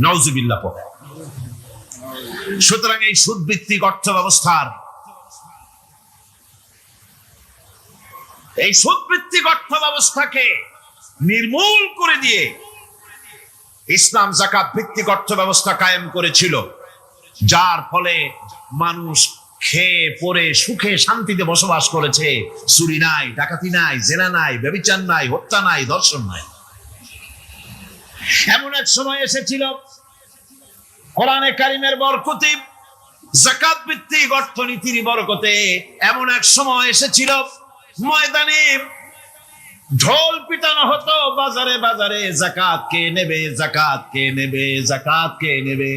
নাউজুবিল্লাহ পড়ে। সুতরাং এই সুদভিত্তিক অর্থ ব্যবস্থার, এই সুদভিত্তিক অর্থ ব্যবস্থাকে নির্মূল করে দিয়ে ইসলাম যাকাত ভিত্তিক অর্থ ব্যবস্থা কায়েম করেছিল, যার ফলে মানুষ খেয়ে পরে সুখে শান্তিতে বসবাস করেছে। চুরি নাই, ডাকাতি নাই, জেনা নাই, ব্যভিচার নাই, হত্যা নাই, ধর্ষণ নাই। এমন এক সময় এসেছিল কোরআনে কারিমের বরকতে, যাকাত ভিত্তিক অর্থনীতির বরকতে, এমন এক সময় এসেছিল ময়দানে ঢোল পিটানো হতো বাজারে বাজারে, যাকাত কে নেবে, যাকাত কে নেবে, যাকাত কে নেবে।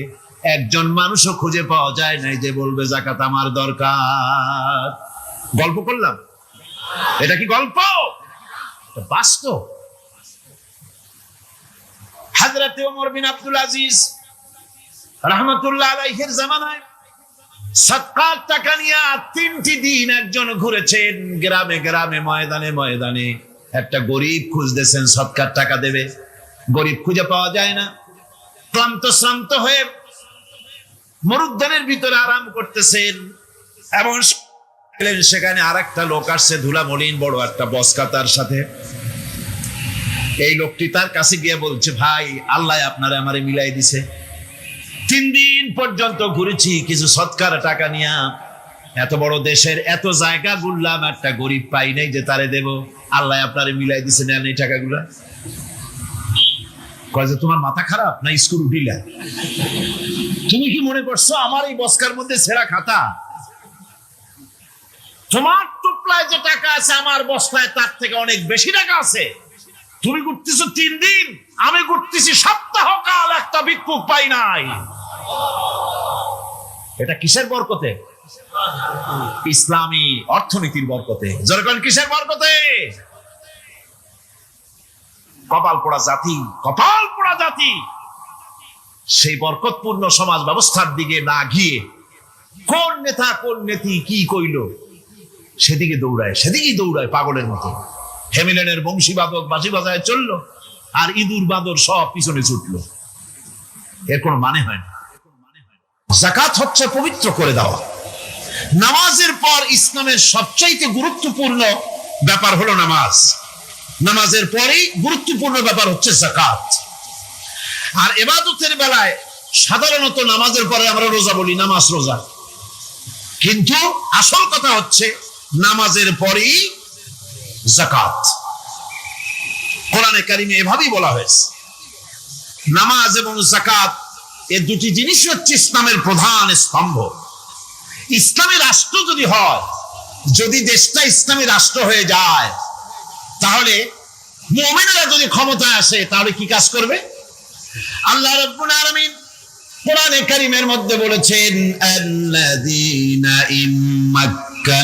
একজন মানুষও খুঁজে পাওয়া যায় নাই যে বলবে যাকাত আমার দরকার। গল্প করলাম? এটা কি গল্প? বাস্তব। হযরত ওমর বিন আব্দুল আজিজ রাহমাতুল্লাহ আলাইহির জামানায় সাদকার টাকা নিয়ে 3টি দিন একজন ঘুরেছেন গ্রামে গ্রামে, ময়দানে ময়দানে। একটা গরিব খুঁজতেছেন সদকার টাকা দেবে, গরিব খুঁজে পাওয়া যায় না। ক্লান্ত শ্রান্ত হয়ে মরুদ্যানের ভিতরে আরাম করতেছেন, এমন সেখানে আর একটা লোক আসছে, ধুলা মলিন বড় একটা বস্কা তার সাথে। এই লোকটি তার কাছে গিয়ে বলছে, ভাই আল্লাহ আপনারে আমারে মিলাই দিছে, 3 দিন পর্যন্ত ঘুরেছি কিছু সৎকার টাকা নিয়া, এত বড় দেশের এত জায়গা ঘুরলাম, একটা গরিব পাই নাই যে তারে দেব, আল্লাহ আপনারে মিলাই দিছে, নেন এই টাকাগুলা। কয় যে তোমার মাথা খারাপ না স্কুল উঠিলা? তুমি কি মনে করছো আমার এই বস্কার মধ্যে ছেঁড়া খাতা? তোমার টুপলায় যে টাকা আছে আমার বস্তায় তার থেকে অনেক বেশি টাকা আছে। তুমি ঘুরতেছো 3 দিন, আমি ঘুরতেছি সপ্তাহ কাল, একটা ভিক্ষুক পাই নাই। এটা কিসের বরকতে? ইসলামী অর্থনীতির বরকতে। যখন কিসের বরকতে? কপাল পোড়া জাতি, কপাল পোড়া জাতি। সেই বরকতপূর্ণ সমাজ ব্যবস্থার দিকে না গিয়ে কোন নেতা কোন নেত্রী কি কইল সেদিকে দৌড়ায়, সেদিকেই দৌড়ায় পাগলের মতো। হেমিলেনের বংশীবাদক বাঁশি বাজায় চললো, আর ইঁদুর বাদর সব পিছনে ছুটলো। এর কোনো মানে হয় না। যাকাত হচ্ছে পবিত্র করে দেওয়া। নামাজের পর ইসলামের সবচাইতে গুরুত্বপূর্ণ ব্যাপার হলো নামাজ। নামাজের পরেই গুরুত্বপূর্ণ ব্যাপার হচ্ছে যাকাত। আর ইবাদতের বেলায় সাধারণত নামাজের পরে আমরা রোজা বলি, নামাজ রোজা, কিন্তু আসল কথা হচ্ছে নামাজের পরেই যাকাত। কোরআনে কারিমে এভাবেই বলা হয়েছে। নামাজ এবং যাকাত এই দুটি জিনিস হচ্ছে ইসলামের প্রধান স্তম্ভ। ইসলামী রাষ্ট্র যদি হয়, যদি দেশটা ইসলামী রাষ্ট্র হয়ে যায়, তাহলে মুমিনরা যদি ক্ষমতায় আসে তাহলে কি কাজ করবে? আল্লাহ রাব্বুল আলামিন কোরআনে কারীমের মধ্যে বলেছেন, আল্লাযীনা ইম্মাক্কান্নাহুম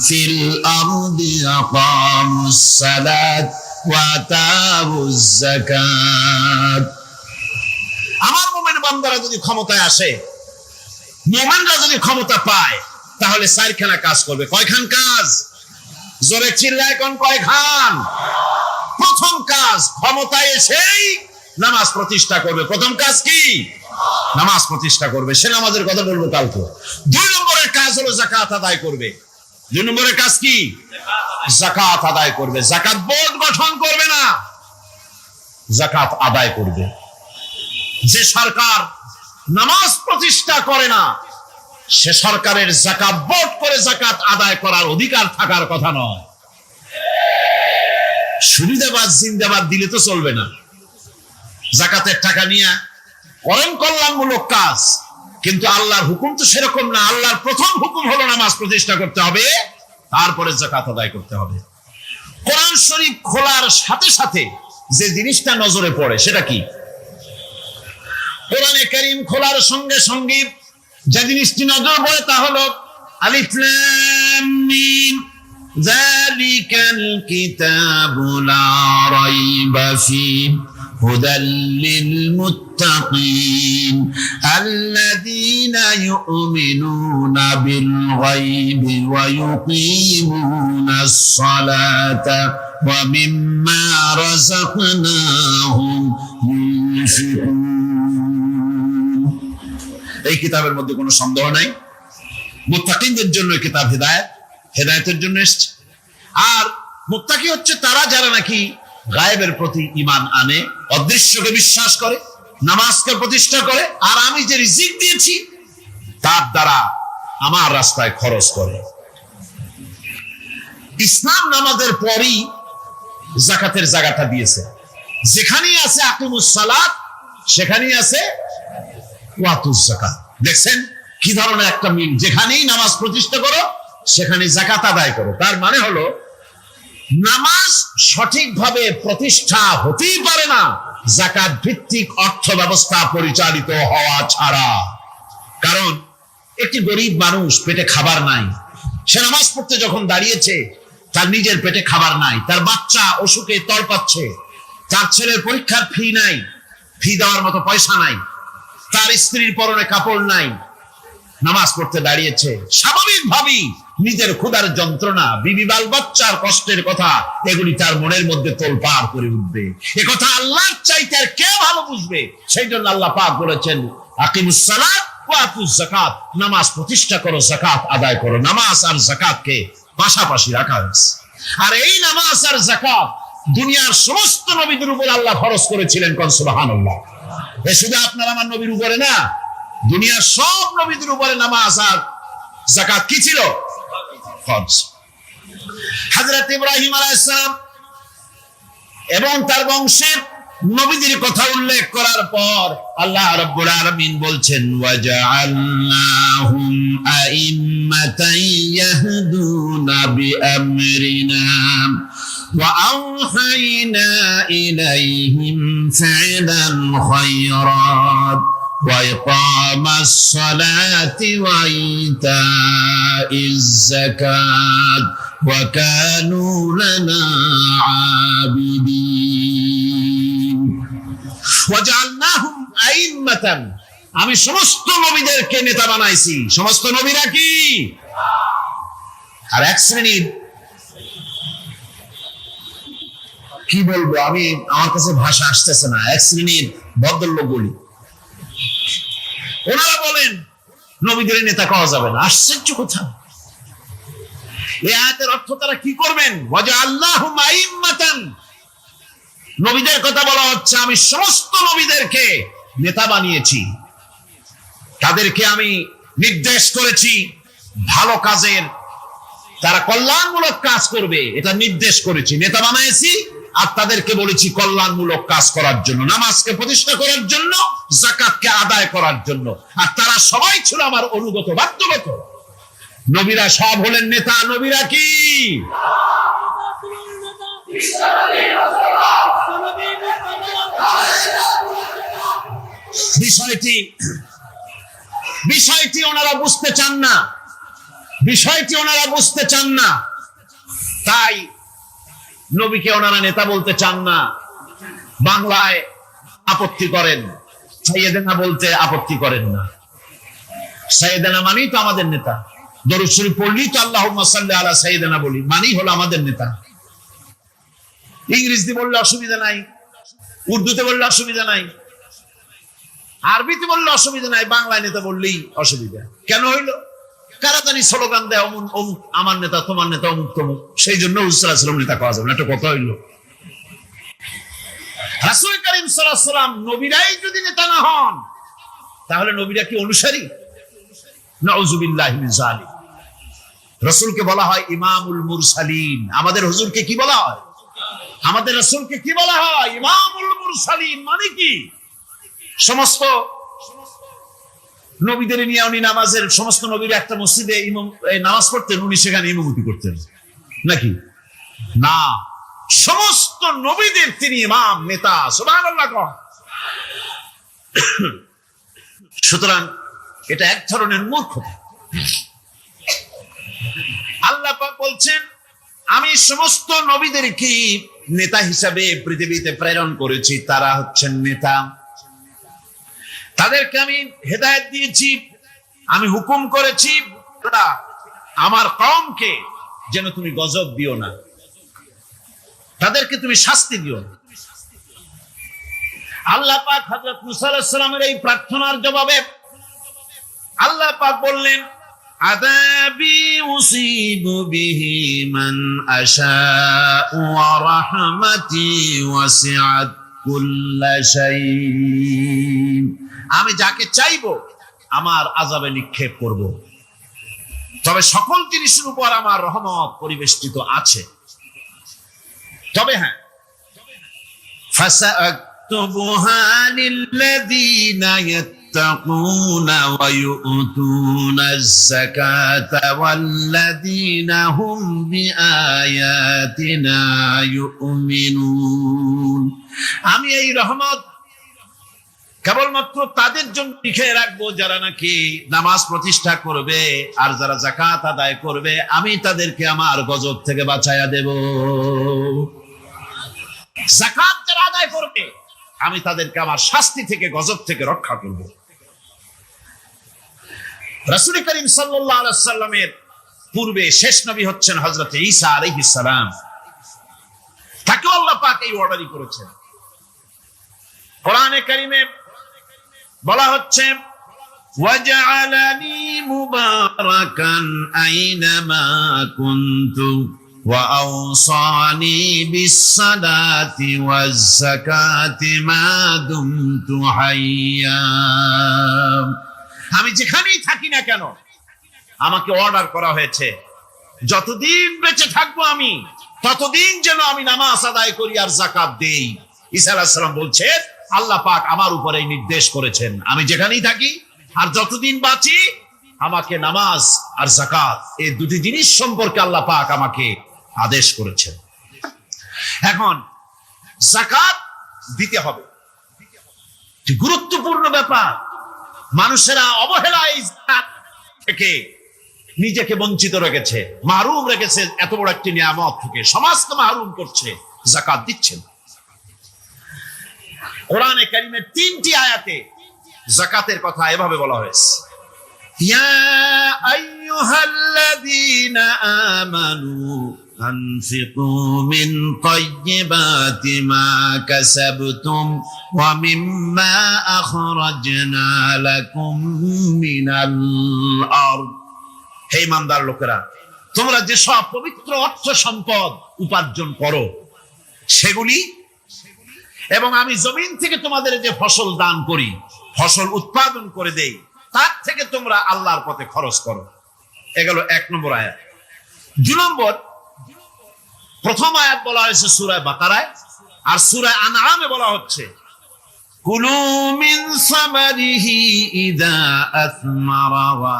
ফিল আরদি আকামুস সালাত ওয়া আতাউজ যাকাত। আমার মুমিন বান্দারা যদি ক্ষমতায় আসে, মুমিনরা যদি ক্ষমতা পায়, তাহলে 4খানা কাজ করবে। কয়খান কাজ? জোরে চিল্লায় কোন কয়খান? প্রথম কাজ, ক্ষমতায় এসেই নামাজ প্রতিষ্ঠা করবে। প্রথম কাজ কি? নামাজ প্রতিষ্ঠা করবে। সে নামাজের কথা বলবো কালকে। 2 নম্বরের কাজ হলো যাকাত আদায় করবে। 2 নম্বরের কাজ কি? যাকাত আদায় করবে। যাকাত বোর্ড গঠন করবে না, যাকাত আদায় করবে। যে সরকার নামাজ প্রতিষ্ঠা করে না, সে সরকারের যাকাত বোর্ড করে যাকাত আদায় করার অধিকার থাকার কথা নয়। সুবিধাবাদ জিন্দাবাদ দিলে তো চলবে না। যাকাতের টাকা নিয়ে করেন কল্যাণমূলক কাজ, কিন্তু আল্লাহর হুকুম তো সেরকম না। আল্লাহর প্রথম হুকুম হলো নামাজ প্রতিষ্ঠা করতে হবে, তারপরে যাকাত আদায় করতে হবে। কোরআন শরীফ খোলার সাথে সাথে যে জিনিসটা নজরে পড়ে সেটা কি? কোরআনে কারীম খোলার সঙ্গে সঙ্গে যে জিনিসটি নজর পড়ে তা হলো আলিফ লাম মিম যালিকাল কিতাবু লা রাইবা ফীহি হুদাল লিল মুত্তাকিন আল্লাযীনা ইউমিনুনা বিল গায়বি ওয়া ইউকিমুনাস সালাতা ওয়া মিম্মা রাযাকনাহুম ইউনফিকুন। এই কিতাবের মধ্যে কোনো সন্দেহ নাই, মুত্তাকিনদের জন্য এই কিতাব হেদায়েত, হেদায়েতের জন্য এসেছে। আর মুত্তাকি হচ্ছে তারা যারা নাকি গায়েবের প্রতি ঈমান আনে, অদৃশ্যকে বিশ্বাস করে, নামাজকে প্রতিষ্ঠা করে, আর আমি যে রিজিক দিয়েছি তার দ্বারা আমার রাস্তায় খরচ করে। ইসলাম নামাজের পরই যাকাতের জায়গাটা দিয়েছে। যেখানেই আছে আকিমুস সালাত, সেখানেই আছে ওয়াতুজ যাকাত। দেখছেন কি ধরনের একটা মিল? যেখানেই নামাজ প্রতিষ্ঠা করো সেখানে যাকাত আদায় করো। তার মানে হলো নামাজ সঠিকভাবে প্রতিষ্ঠা হতেই পারে না যাকাত ভিত্তিক অর্থ ব্যবস্থা পরিচালিত হওয়া ছাড়া। কারণ একটি গরিব মানুষ, পেটে খাবার নাই, সে নামাজ পড়তে যখন দাঁড়িয়েছে তার নিজের পেটে খাবার নাই, তার বাচ্চা অসুখে তড়পাচ্ছে, তার ছেলের পরীক্ষার ফি নাই, ফি দেওয়ার মতো পয়সা নাই, তার স্ত্রীর পরনে কাপড় নাই, নামাজ পড়তে দাঁড়িয়েছে, স্বাভাবিকভাবেই নিজের ক্ষুধার যন্ত্রণা, বিবি বাল বাচ্চার কষ্টের কথা, এগুলি তার মনের মধ্যে তোলপাড় করে উঠবে। এ কথা আল্লাহর চাইতে আর কে ভালো বুঝবে? সেই জন্য আল্লাহ পাক বলেছেন, আকিমুস সালাত ওয়া আতুজ যাকাত, নামাজ প্রতিষ্ঠা করো, যাকাত আদায় করো। নামাজ আর যাকাতকে পাশাপাশি রাখা হয়েছে। আর এই নামাজ আর যাকাত দুনিয়ার সমস্ত নবীদের উপর আল্লাহ ফরজ করেছিলেন। কোন সুবহানাল্লাহ। এ শুধু আপনার আমার নবীর উপরে না, দুনিয়ার সব নবীদের উপরে নামাজ আর যাকাত কি ছিল? ফরজ। হযরত ইব্রাহিম আলাইহিস সালাম এবং তার বংশের নবীদের কথা উল্লেখ করার পর আল্লাহ রাব্বুল আলামিন বলছেন, ওয়াজআলনাহুম আইম্মাতান ইয়াহদুনা বিআমরিনা ওয়া আওহাইনা ইলাইহিম ফি'লাল খায়রাত ওয়া ইকামাস সালাতি ওয়া ইতাইজ যাকাত ওয়া কানু লানা আবিদিন। ওয়াজআলনাহুম আইম্মাতান, আমি সমস্ত নবীদেরকে নেতা বানাইছি। সমস্ত নবীরা কি? আর এক শ্রেণীর, কি বলবো আমি, আমার কাছে ভাষা আসতেছে না, এক শ্রেণীর ভদ্রলোক বলি, ওনারা বলেন নবীদের নেতা কওয়া যাবে না। আশ্চর্য কথা, এই আয়াতের অর্থ তারা কি করবেন? ওয়াজআলনাহুম আইম্মাতান, নবীদের কথা বলা হচ্ছে, আমি সমস্ত নবীদেরকে নেতা বানিয়েছি, তাদেরকে আমি নির্দেশ করেছি ভালো কাজের, তারা কল্যাণমূলক কাজ করবে এটা নির্দেশ করেছি, নেতা বানিয়েছি। আর তাদেরকে বলেছি কল্যাণমূলক কাজ করার জন্য, নামাজকে প্রতিষ্ঠা করার জন্য, যাকাতকে আদায় করার জন্য। আর তারা সবাই ছিল আমার অনুগত, বাধ্যগত। নবীরা সব হলেন নেতা। নবীরা কি? বিষয়টি ওনারা বুঝতে চান না, বিষয়টি ওনারা বুঝতে চান না, তাই নবীকে ওনারা নেতা বলতে চান না। বাংলায় আপত্তি করেন, সাইয়েদেনা বলতে আপত্তি করেন না। সাইয়েদেনা মানেই তো আমাদের নেতা, দরুদ শরীফ পড়লেই তো আল্লাহুম্মা সাল্লি আলা সাইয়েদেনা বলি, মানেই হলো আমাদের নেতা। ইংরেজিতে বললে অসুবিধা নাই, উর্দুতে বললে অসুবিধা নাই, আরবিতে বললে অসুবিধা নাই, বাংলায় নেতা বললেই অসুবিধা। কেন হইলো? কারা জানি স্লোগান দেয়, আমার নেতা, তোমার নেতা, অমুক তমুক, সেই জন্য রাসূল সাল্লাল্লাহু আলাইহি ওয়াসাল্লাম নেতা কওয়া যাবে না। একটা কথা হইলো, রাসূল কারীম সাল্লাল্লাহু আলাইহি ওয়াসাল্লাম নবীরাই যদি নেতা না হন, তাহলে নবীরা কি অনুসারী? নাউযুবিল্লাহি মিন যালিক। রাসূলকে বলা হয় ইমামুল মুরসালিন। আমাদের হুজুরকে কি বলা হয়? আমাদের রাসূলকে কি বলা হয়? ইমামুল মুরসালিন। মানে কি? সমস্ত নবীদের নিয়ে উনি নামাজের, সমস্ত নবীর একটা মসজিদে নামাজ পড়তেন, উনি সেখানে ইমামতি করতেন নাকি? না, সমস্ত নবীদের তিনি ইমাম, নেতা। সুবহানাল্লাহ। সুতরাং এটা এক ধরনের মূর্খতা। আল্লাহ পাক বলছেন, আমি সমস্ত নবীদেরকে নেতা হিসাবে পৃথিবীতে প্রেরণ করেছি, তারা হচ্ছেন নেতা। তাদেরকে আমি হেদায়েত দিয়েছি, আমি হুকুম করেছি আমার কওমকে যেন তুমি গজব দিও না, তাদেরকে তুমি শাস্তি দিও না। আল্লাহ পাক হযরত মুসা আলাইহিস সালামের এই প্রার্থনার জবাবে আল্লাহ পাক বললেন, আযাবি উসিবু বিহি মান আশাউ ওয়া রাহমাতি ওয়াসিআত কুল্লা শাই। আমি যাকে চাইবো আমার আযাবে নিক্ষেপ করব, তবে সকল জিনিসের উপর আমার রহমত পরিবেষ্টিত আছে। তবে হ্যাঁ, ফাসাকতুবুহা লিল্লাযীনা ইয়াত্তাকুনা ওয়া ইউতুনাজ যাকাতা ওয়াল্লাযীনা হুম বিআয়াতিনা ইউমিনুন। আমি এই রহমত কেবলমাত্র তাদের জন্য লিখে রাখবো যারা নাকি নামাজ প্রতিষ্ঠা করবে আর যারা যাকাত আদায় করবে, আমি তাদেরকে আমার গজব থেকে বাঁচাইয়া দেব। যাকাত যারা আদায় করবে আমি তাদেরকে আমার শাস্তি থেকে, গজব থেকে রক্ষা করব। রাসূল করিম সাল্লাল্লাহু আলাইহি ওয়াসাল্লামের পূর্বে শেষ নবী হচ্ছেন হযরত ঈসা আলাইহিস সালাম। তাকে আল্লাহ পাক এই অর্ডারই করেছেন। কোরআনে কারীমে বলা হচ্ছে وجعلني مباركا أينما كنت وأوصاني بالصلاة والزكاة ما دمت حيا। আমি যেখানেই থাকি না কেন আমাকে অর্ডার করা হয়েছে যতদিন বেঁচে থাকবো আমি ততদিন যেন আমি নামাজ আদায় করি আর যাকাত দেই। ঈসা আলাইহিস সালাম বলছেন আল্লাহ পাক আমার উপরে এই নির্দেশ করেছেন আমি যেখানেই থাকি আর যতদিন বাঁচি আমাকে নামাজ আর যাকাত এই দুটি জিনিস সম্পর্কে আল্লাহ পাক আমাকে আদেশ করেছেন। এখন যাকাত দিতে হবে, গুরুত্বপূর্ণ ব্যাপার। মানুষেরা অবহেলায় যাকাত থেকে নিজেকে বঞ্চিত রেখেছে, মাহরুম রেখেছে এত বড় একটি নিয়ামত থেকে। সমাজকে মাহরুম করছে, যাকাত দিচ্ছেন। কোরআনে কারীমের 3টি আয়াতে যাকাতের কথা এভাবে বলা হয়েছে, ইয়া আইয়ুহাল্লাযীনা আমানু আনফিকু মিন তাইয়্যিবাতি মা কাসাবতুম ওয়া মিম্মা আখরাজনা লাকুম মিনাল আরদ। হে ইমানদার লোকেরা, তোমরা যে সব পবিত্র অর্থ সম্পদ উপার্জন করো সেগুলি, এবং আমি জমিন থেকে তোমাদের যে ফসল দান করি, ফসল উৎপাদন করে দেই, তার থেকে তোমরা আল্লাহর পথে খরচ করো। এগুলো 1 নম্বর আয়াত। 2 নম্বর, প্রথম আয়াত বলা হয়েছে সূরা বাকারায়, আর সূরা আনআমে বলা হচ্ছে কুলু মিন সামারিহি ইযা আসমারা ওয়া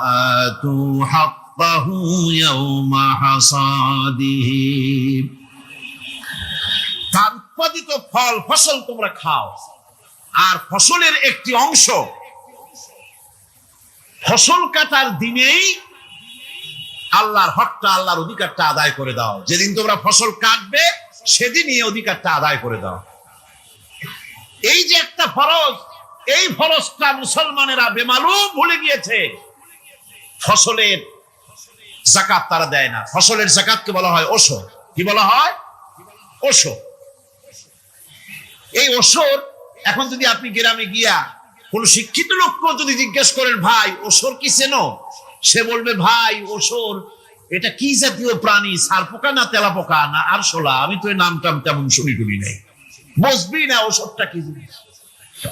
আতু হাক্কাহু ইয়াওমা হাসাদিহি। তার উৎপাদিত ফল ফসল তোমরা খাও, আর ফসলের একটি অংশ ফসল কাটার দিনেই আল্লাহর হকটা, আল্লাহর অধিকারটা আদায় করে দাও। যেদিন তোমরা ফসল কাটবে সেদিনই অধিকারটা আদায় করে দাও। এই যে একটা ফরজ, এই ফরজটা মুসলমানেরা বেমালুম ভুলে গিয়েছে। ফসলের যাকাত তারা দেয় না। ফসলের যাকাতকে বলা হয় ওশর। কি বলা হয়? ওশর। এই ওশর এখন যদি আপনি গ্রামে গিয়া কোন শিক্ষিত লোককে যদি জিজ্ঞেস করেন ভাই ওশর কি চেনো, সে বলবে ভাই ওশর এটা কি জাতীয় প্রাণী, সারপোকা না তেলাপোকা না আরশোলা, আমি তো এই নামটাম তেমন শুনি টুনি নাই, বুঝবি না ওশরটা কি জিনিস।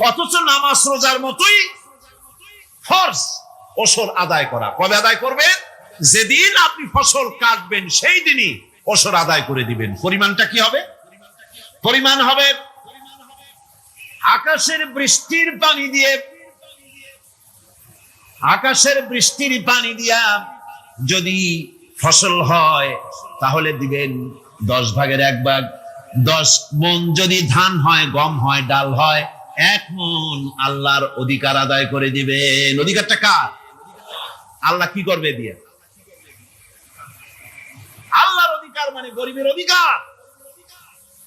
অথচ নামাজ রোজার মতোই ফরজ ওশর আদায় করা। কবে আদায় করবেন? যেদিন আপনি ফসল কাটবেন সেই দিনই ওশর আদায় করে দিবেন। পরিমাণটা কি হবে? পরিমাণ হবে আকাশের বৃষ্টির পানি দিয়ে, আকাশের বৃষ্টির পানি দিয়া যদি ফসল হয় তাহলে দিবেন 10 ভাগের 1 ভাগ। 10 মণ যদি ধান হয়, গম হয়, ডাল হয়, 1 মণ আল্লাহর অধিকার আদায় করে দিবেন। অধিকারটা কার? আল্লাহ কি করবে দিয়ে? আল্লাহর অধিকার মানে গরিবের অধিকার,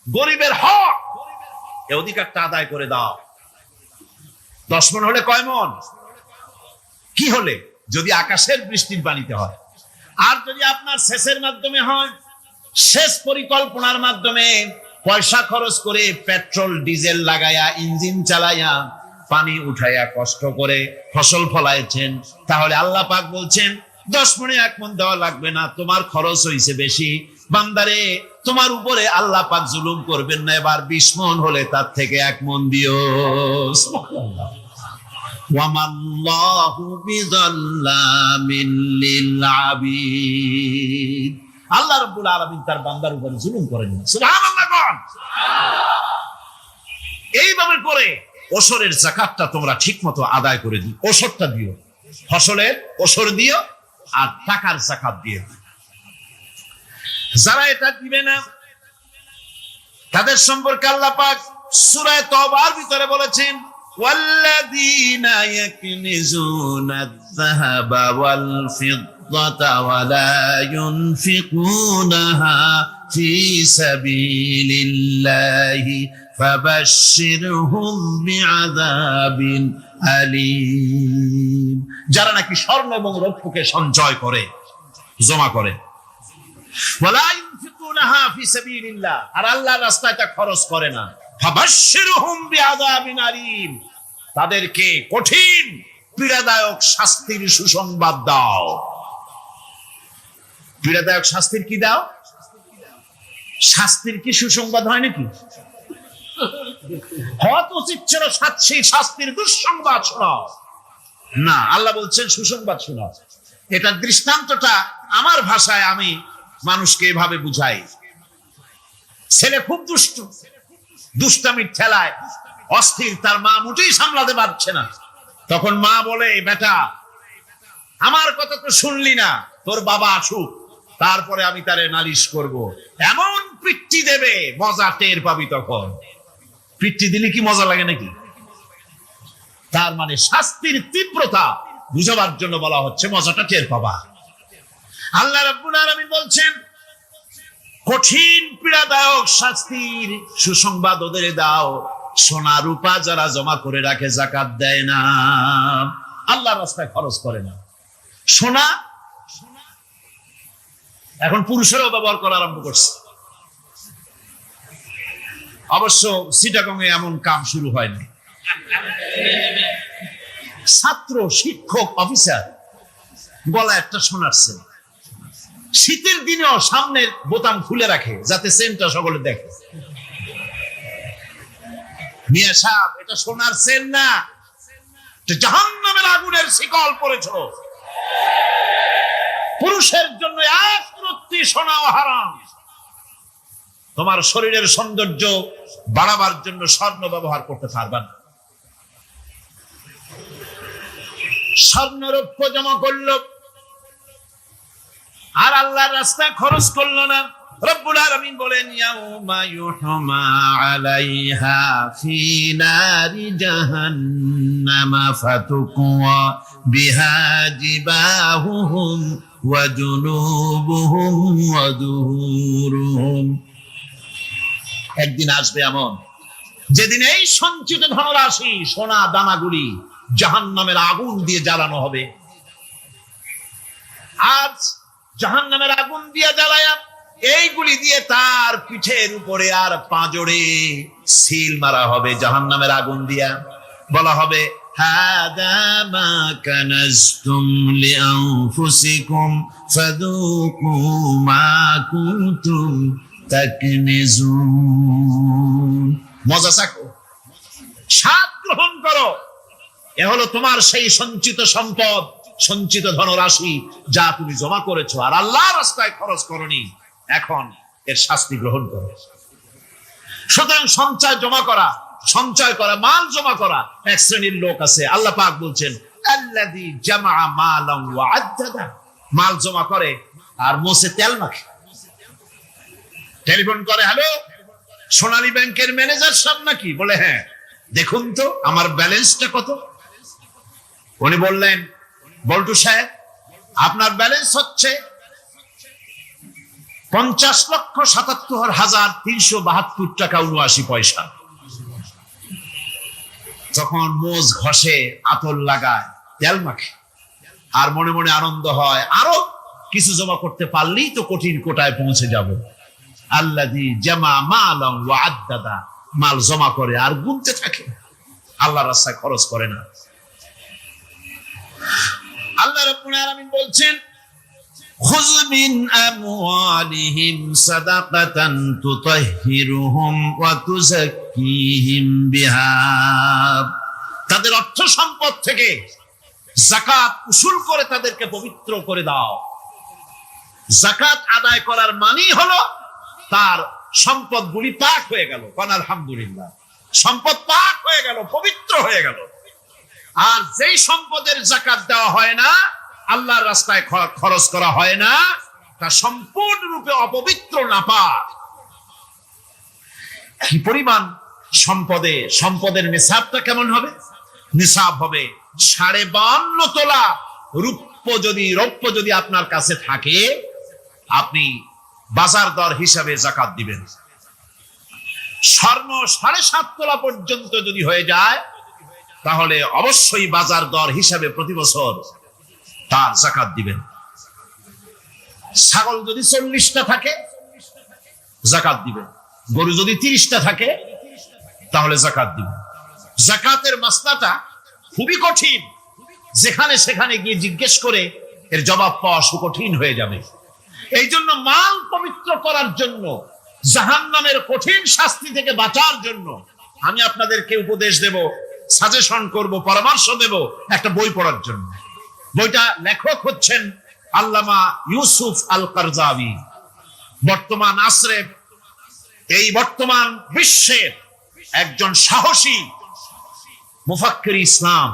গরিবের হক। এই অধিকারটা আদায় করে দাও। 10 মণ হলে কয় মণ? কি হলে? যদি আকাশের বৃষ্টির পানিতে হয়। আর যদি আপনার সেচের মাধ্যমে হয়, সেচ পরিকল্পনার মাধ্যমে পয়সা খরচ করে পেট্রোল ডিজেল লাগায়া ইঞ্জিন চালাইয়া পানি উঠাইয়া কষ্ট করে ফসল ফলাইছেন, তাহলে আল্লাহ পাক বলছেন 10 মণে 1 মণ দেওয়া লাগবে না, তোমার খরচ হইছে বেশি। বান্দারে, তোমার উপরে আল্লাহ পাক জুলুম করবেন না, এবার 20 মণ হলে তার থেকে 1 মণ দিও। সুবহানাল্লাহ। ওয়ামাল্লাহু বিযাল্লামিন লিল আবিদ। আল্লাহ রাব্বুল আলামিন তার বান্দার উপরে জুলুম করেন না। সুবহানাল্লাহ। এইভাবে করে ওশরের যাকাতটা তোমরা ঠিকমতো আদায় করে দিও। ওশরটা দিও, ফসলের ওশর দিও, আর টাকার যাকাত দিও। যারা এটা দিবে না তাদের সম্পর্কে আল্লাহ পাক সূরা তওবার ভিতরে বলেছেন ওয়াল্লাযীনা ইয়াকনিজুনা আয-যাহাবা ওয়াল ফিদ্দাতা ওয়া লা ইউনফিকুনাহা ফি সাবিলিল্লাহি ফাবাশশিরহুম বিআযাবিন আলীম। যারা নাকি স্বর্ণ এবং রৌপ্যকে সঞ্চয় করে, জমা করে, ওয়ালা ইউনফিকুনাহা ফি সাবিলিল্লাহ, আর আল্লাহর রাস্তায় তা খরচ করে না, ফাবাশশিরহুম বিআযাবিন আলীম, তাদেরকে কঠিন পীড়াদায়ক শাস্তির সুসংবাদ দাও। পীড়াদায়ক শাস্তির কি দাও? শাস্তির কি সুসংবাদ হয় নাকি? হত উচিত ছিল শাস্তির দুঃসংবাদ শোনাও, না, আল্লাহ বলছেন সুসংবাদ শোনাও। এটা দৃষ্টান্তটা আমার ভাষায় আমি মানুষকে এভাবে বুঝাই। ছেলে খুব দুষ্ট, দুষ্টামির ঠেলায় অস্থির, তার মা মোটেই সামলাতে পারছে না। তখন মা বলে, বেটা আমার কথা তো শুনলি না, তোর বাবা আসুক, তারপরে আমি তারে নালিশ করব। এমন পিট্টি দেবে, মজা টের পাবি। তখন পিট্টি দিলে কি মজা লাগে নাকি? তার মানে শাস্তির তীব্রতা বুঝাবার জন্য বলা হচ্ছে, মজাটা টের পাবা। আল্লাহ রাব্বুল আলামিন বলছেন, কঠিন পীড়াদায়ক শাস্তির সুসংবাদ ওদের দাও, সোনা রূপা যারা জমা করে রাখে, যাকাত দেয় না, আল্লাহর রাস্তায় খরচ করে না। সোনা এখন পুরুষেরাও ব্যবহার করা আরম্ভ করছে। অবশ্য চিটাগং এ এমন কাম শুরু হয়নি। ছাত্র, শিক্ষক, অফিসার গলা একটা সোনার চেন, শীতের দিনেও সামনের বোতাম খুলে রাখে যাতে চেনটা সকলে দেখে। মিয়া সাহেব, এটা সোনার চেন না, জাহান্নামের আগুনের শিকল পড়েছো। পুরুষের জন্য এক রত্তি সোনাও হারাম। তোমার শরীরের সৌন্দর্য বাড়াবার জন্য স্বর্ণ ব্যবহার করতে পারবা না। স্বর্ণ রৌপ্য জমা করলো আর আল্লাহর রাস্তায় খরচ করলো না। রব্বুল আলামিন বলেন, ইয়াউমা ইউহমা আলাইহা ফি নারি জাহান্নামা ফাতুকওয়া বিহা জিবাহুহুম ওয়া জুনুবুহুম ওয়া দুহুরুহুম। একদিন আসবে এমন যেদিন এই সঞ্চিত ধনরাশি, সোনা দানাগুলি জাহান্নামের আগুন দিয়ে জ্বালানো হবে। আজ জাহান্নামের আগুন দিয়ে জ্বালায়া এইগুলি দিয়ে তার পিঠের উপরে আর পাঁজরে সিল মারা হবে জাহান্নামের আগুন দিয়া। বলা হবে, হাদা মা কানাজতুম লিআনফুসিকুম ফাযুকু মা কুনতুম তাকনিজুন। মজা চাখো, স্বাদ গ্রহণ করো। এ হলো তোমার সেই সঞ্চিত সম্পদ, সঞ্চিত ধনরাশি যা তুমি জমা করেছো আর আল্লাহর রাস্তায় খরচ করনি। এখন এর শাস্তি গ্রহণ করো। সুতরাং সঞ্চয় করা, মাল জমা করা এক শ্রেণীর লোক আছে। আল্লাহ পাক বলছেন, আল্লাযী জামা মালান ওয়া আদ্দাদা। মাল জমা করে আর মোছে তেল মাখে। টেলিফোন করে, হ্যালো সোনালী ব্যাংকের ম্যানেজার সাহেব নাকি? বলে, হ্যাঁ, দেখুন তো আমার ব্যালেন্সটা কত। উনি বললেন, বল্টু সাহেব আপনার ব্যালেন্স হচ্ছে 50,77,372 টাকা 79 পয়সা। তখন মোজ ঘষে, আতর লাগায়, তেল মাখে আর মনে মনে আনন্দ হয়, আরো কিছু জমা করতে পারলেই তো কঠিন কোটায় পৌঁছে যাব। আল্লাযী জামা মালান ওয়া আদ্দাদা। মাল জমা করে আর গুনতে থাকে, আল্লাহর রাস্তায় খরচ করে না। আল্লাহ রাব্বুল আলামিন বলছেন, খুয মিন আমওয়ালিহিম সাদাকাতান তুতাহহিরুহুম ওয়া তুযাক্কিহিম বিহা। তাদের অর্থ সম্পদ থেকে যাকাত উসুল করে তাদেরকে পবিত্র করে দাও। যাকাত আদায় করার মানেই হলো তার সম্পদগুলি পাক হয়ে গেল। আলহামদুলিল্লাহ, সম্পদ পাক হয়ে গেল, পবিত্র হয়ে গেল। আর যেই সম্পদের যাকাত দেওয়া হয় না, আল্লাহর রাস্তায় খরচ করা হয় না, তা সম্পূর্ণরূপে অপবিত্র, নাপাক। কি পরিমাণ সম্পদের নিসাবটা কেমন হবে? নিসাব হবে 52.5 তোলা রৌপ্য যদি আপনার কাছে থাকে, আপনি বাজার দর হিসাবে যাকাত দিবেন। স্বর্ণ 7.5 তোলা পর্যন্ত যদি হয়ে যায়, তাহলে অবশ্যই বাজার দর হিসাবে প্রতি বছর তার যাকাত দিবেন। ছাগল যদি 40টা থাকে, যাকাত দিবেন। গরু যদি 30টা থাকে, তাহলে যাকাত দিবেন। যাকাতের মাসলাটা খুবই কঠিন। যেখানে সেখানে গিয়ে জিজ্ঞেস করে এর জবাব পাওয়া সুকঠিন হয়ে যাবে। এই জন্য মাল পবিত্র করার জন্য, জাহান্নামের কঠিন শাস্তি থেকে বাঁচার জন্য আমি আপনাদেরকে উপদেশ দেব, সাজেশন করব, পরামর্শ দেব একটা বই পড়ার জন্য। বইটা লেখক হচ্ছেন আল্লামা ইউসুফ আল কারজাবী। বর্তমান আসরে, এই বর্তমান বিশ্বের একজন সাহসী মুফাক্কির ইসলাম,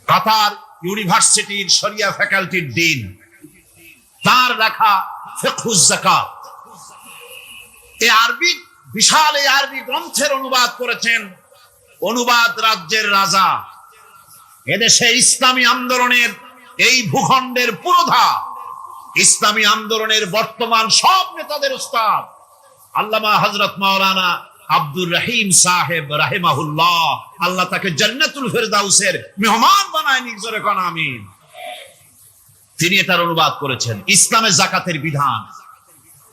কাতার ইউনিভার্সিটির শরিয়া ফ্যাকাল্টির ডিন, তার লেখা ফিকহুজ যাকাত, এই আরবি, বিশাল এই আরবি গ্রন্থের অনুবাদ করেছেন অনুবাদ রাজ্যের রাজা, এদেশে ইসলামী আন্দোলনের, এই ভূখণ্ডের পুরোধা ইসলামী আন্দোলনের বর্তমান সব নেতাদের উস্তাদ আল্লামা হযরত মাওলানা আব্দুর রহিম সাহেব রাহিমাহুল্লাহ, আল্লাহ তাকে জান্নাতুল ফেরদাউসের মেহমান বানায় নিজরে কোন আমিন। তিনি এটার অনুবাদ করেছেন ইসলামে যাকাতের বিধান।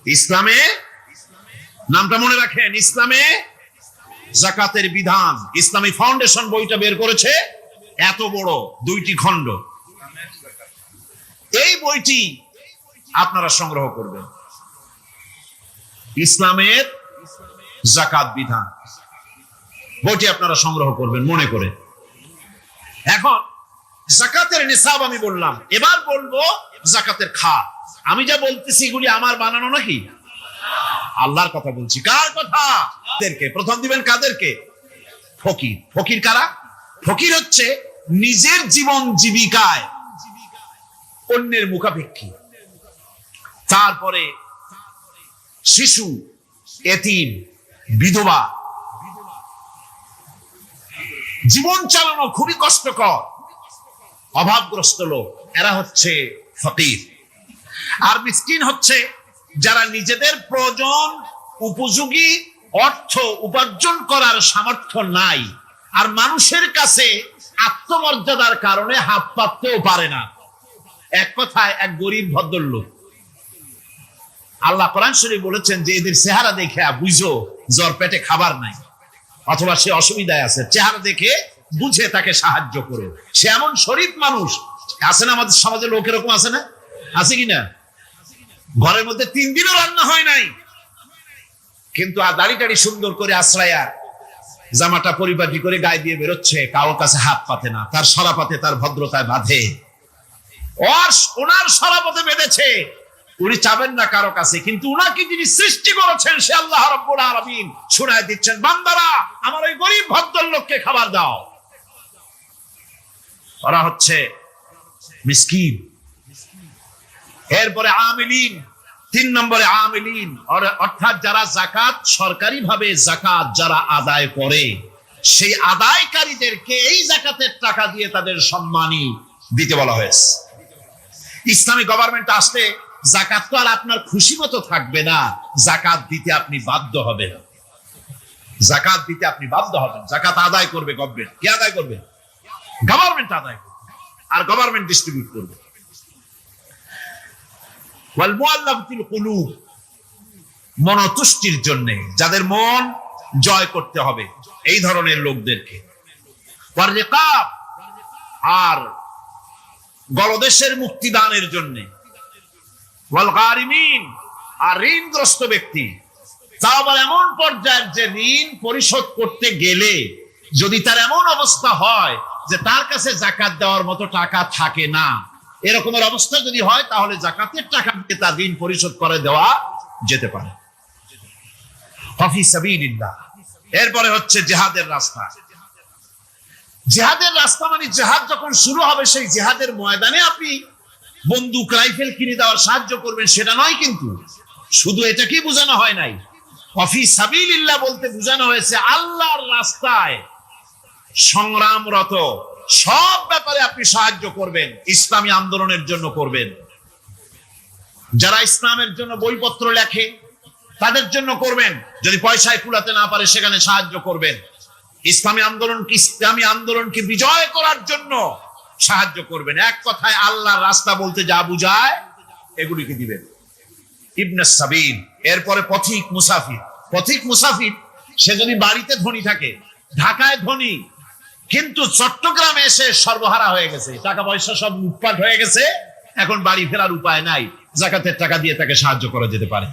ইসলামে, নামটা মনে রাখেন, ইসলামে যাকাতের বিধান। ইসলামী ফাউন্ডেশন বইটা বের করেছে, এত বড় 2টি খণ্ড। এই বইটি আপনারা সংগ্রহ করবেন, ইসলামের যাকাত বিধান, বইটি আপনারা সংগ্রহ করবেন মনে করে। এখন যাকাতের নিসাব আমি বললাম, এবার বলবো যাকাতের খাত। আমি যা বলতেছি এগুলি আমার বানানো নাকি? আল্লাহর কথা বলছি। কার কথা? তাদেরকে প্রথম দিবেন। কাদেরকে? ফকির। ফকির কারা? ফকির হচ্ছে নিজের জীবন জীবিকায় অন্যের মুখাপেক্ষী, তারপরে শিশু, এতিম, বিধবা, জীবন চালানো খুবই কষ্টকর, অভাবগ্রস্ত লোক, এরা হচ্ছে ফকির। আর মিসকিন হচ্ছে যারা নিজেদের প্রয়োজন উপযোগী অর্থ উপার্জন করার সামর্থ্য নাই, আর মানুষের কাছে আত্মমর্যাদার কারণে হাত পাততেও পারে না। এক কথায় এক গরিব ভদ্রলোক। আল্লাহ কোরআন শরীফ বলেছেন যে এদের চেহারা দেখে বুঝো জ্বর পেটে খাবার নাই, অথবা সে অসুবিধায় আছে, চেহারা দেখে বুঝে তাকে সাহায্য করো। সে এমন শরীফ মানুষ আছে না, আমাদের সমাজে লোক এরকম আছে না? আছে কিনা? ঘরের মধ্যে 3 দিনও রান্না হয় নাই, কিন্তু দাড়ি টাড়ি সুন্দর করে আশ্রয়া, জামাটা পরিপাটি করে গায়ে দিয়ে বেরোচ্ছে, কারোর কাছে হাত পাতে না, তার সরাপাতে তার ভদ্রতায় বাঁধে। ওনার সরাপথে বেঁধেছে, উনি চাবেন না কারো কাছে, কিন্তু উনাকে যিনি সৃষ্টি করেছেন সে আল্লাহ রাব্বুল আলামিন শুনায় দিচ্ছেন, বান্দারা আমার ওই গরিব ভদ্রলোককে খাবার দাও। ওরা হচ্ছে মিসকিন। এরপরে আমিলিন, 3 নম্বরে আমিলিন, অর্থাৎ যারা যাকাত, সরকারি ভাবে যাকাত যারা আদায় করে, সেই আদায়কারীদেরকে এই যাকাতের টাকা দিয়ে তাদের সম্মানী দিতে বলা হয়েছে। ইসলামী গভর্নমেন্ট আসলে যাকাত তো আর আপনার খুশি মতো থাকবে না, যাকাত দিতে আপনি বাধ্য হবেন। যাকাত দিতে আপনি বাধ্য হবেন। যাকাত আদায় করবে গভর্নমেন্ট। কে আদায় করবে? গভর্নমেন্ট আদায় করবে, আর গভর্নমেন্ট ডিস্ট্রিবিউট করবে। ওয়াল মুআল্লাফাতিল কুলুব, মনতুষ্টির জন্য, যাদের মন জয় করতে হবে, এই ধরনের লোকদেরকে। ওয়ার রিকাব, আর গলদেশের মুক্তিদানের জন্য। ওয়াল গারিমিন, আর ঋণগ্রস্ত ব্যক্তি, তাও আবার এমন পর্যায়ের যে ঋণ পরিশোধ করতে গেলে যদি তার এমন অবস্থা হয় যে তার কাছে যাকাত দেওয়ার মতো টাকা থাকে না, এরকমের অবস্থা যদি হয়, তাহলে যাকাতের টাকা দিয়ে তার ঋণ পরিশোধ করে দেওয়া যেতে পারে। ফি সাবিলিল্লাহ। এরপরে হচ্ছে জিহাদের রাস্তা। জিহাদের রাস্তা মানে জিহাদ যখন শুরু হবে, সেই জিহাদের ময়দানে আপনি বন্দুক রাইফেল কিনে দেওয়ার সাহায্য করবেন, সেটা নয়। কিন্তু শুধু এটাকেই বোঝানো হয় নাই, ফি সাবিলিল্লাহ বলতে বোঝানো হয়েছে আল্লাহর রাস্তায় সংগ্রামরত সব ব্যাপারে আপনি সাহায্য করবেন, ইসলামী আন্দোলনের জন্য করবেন। যারা ইসলামের জন্য বইপত্র লেখে তাদের জন্য করবেন, যদি পয়সায় কুলাতে না পারে সেখানে সাহায্য করবেন। ইসলামী আন্দোলনকে বিজয় করার জন্য সাহায্য করবেন। এক কথায় আল্লাহর রাস্তা বলতে যা বুঝায় এগুলিকে দিবেন। ইবনে সাবিল, এরপরে পথিক মুসাফির। পথিক মুসাফির সে যদি বাড়িতে ধনী থাকে, ঢাকায় ধনী, কিন্তু চট্টগ্রামে এসে সর্বহারা হয়ে গেছে, টাকা পয়সা সব লুটপাট হয়ে গেছে, এখন বাড়ি ফেরার উপায় নাই, জাকাতের টাকা দিয়ে তাকে সাহায্য করা যেতে পারে।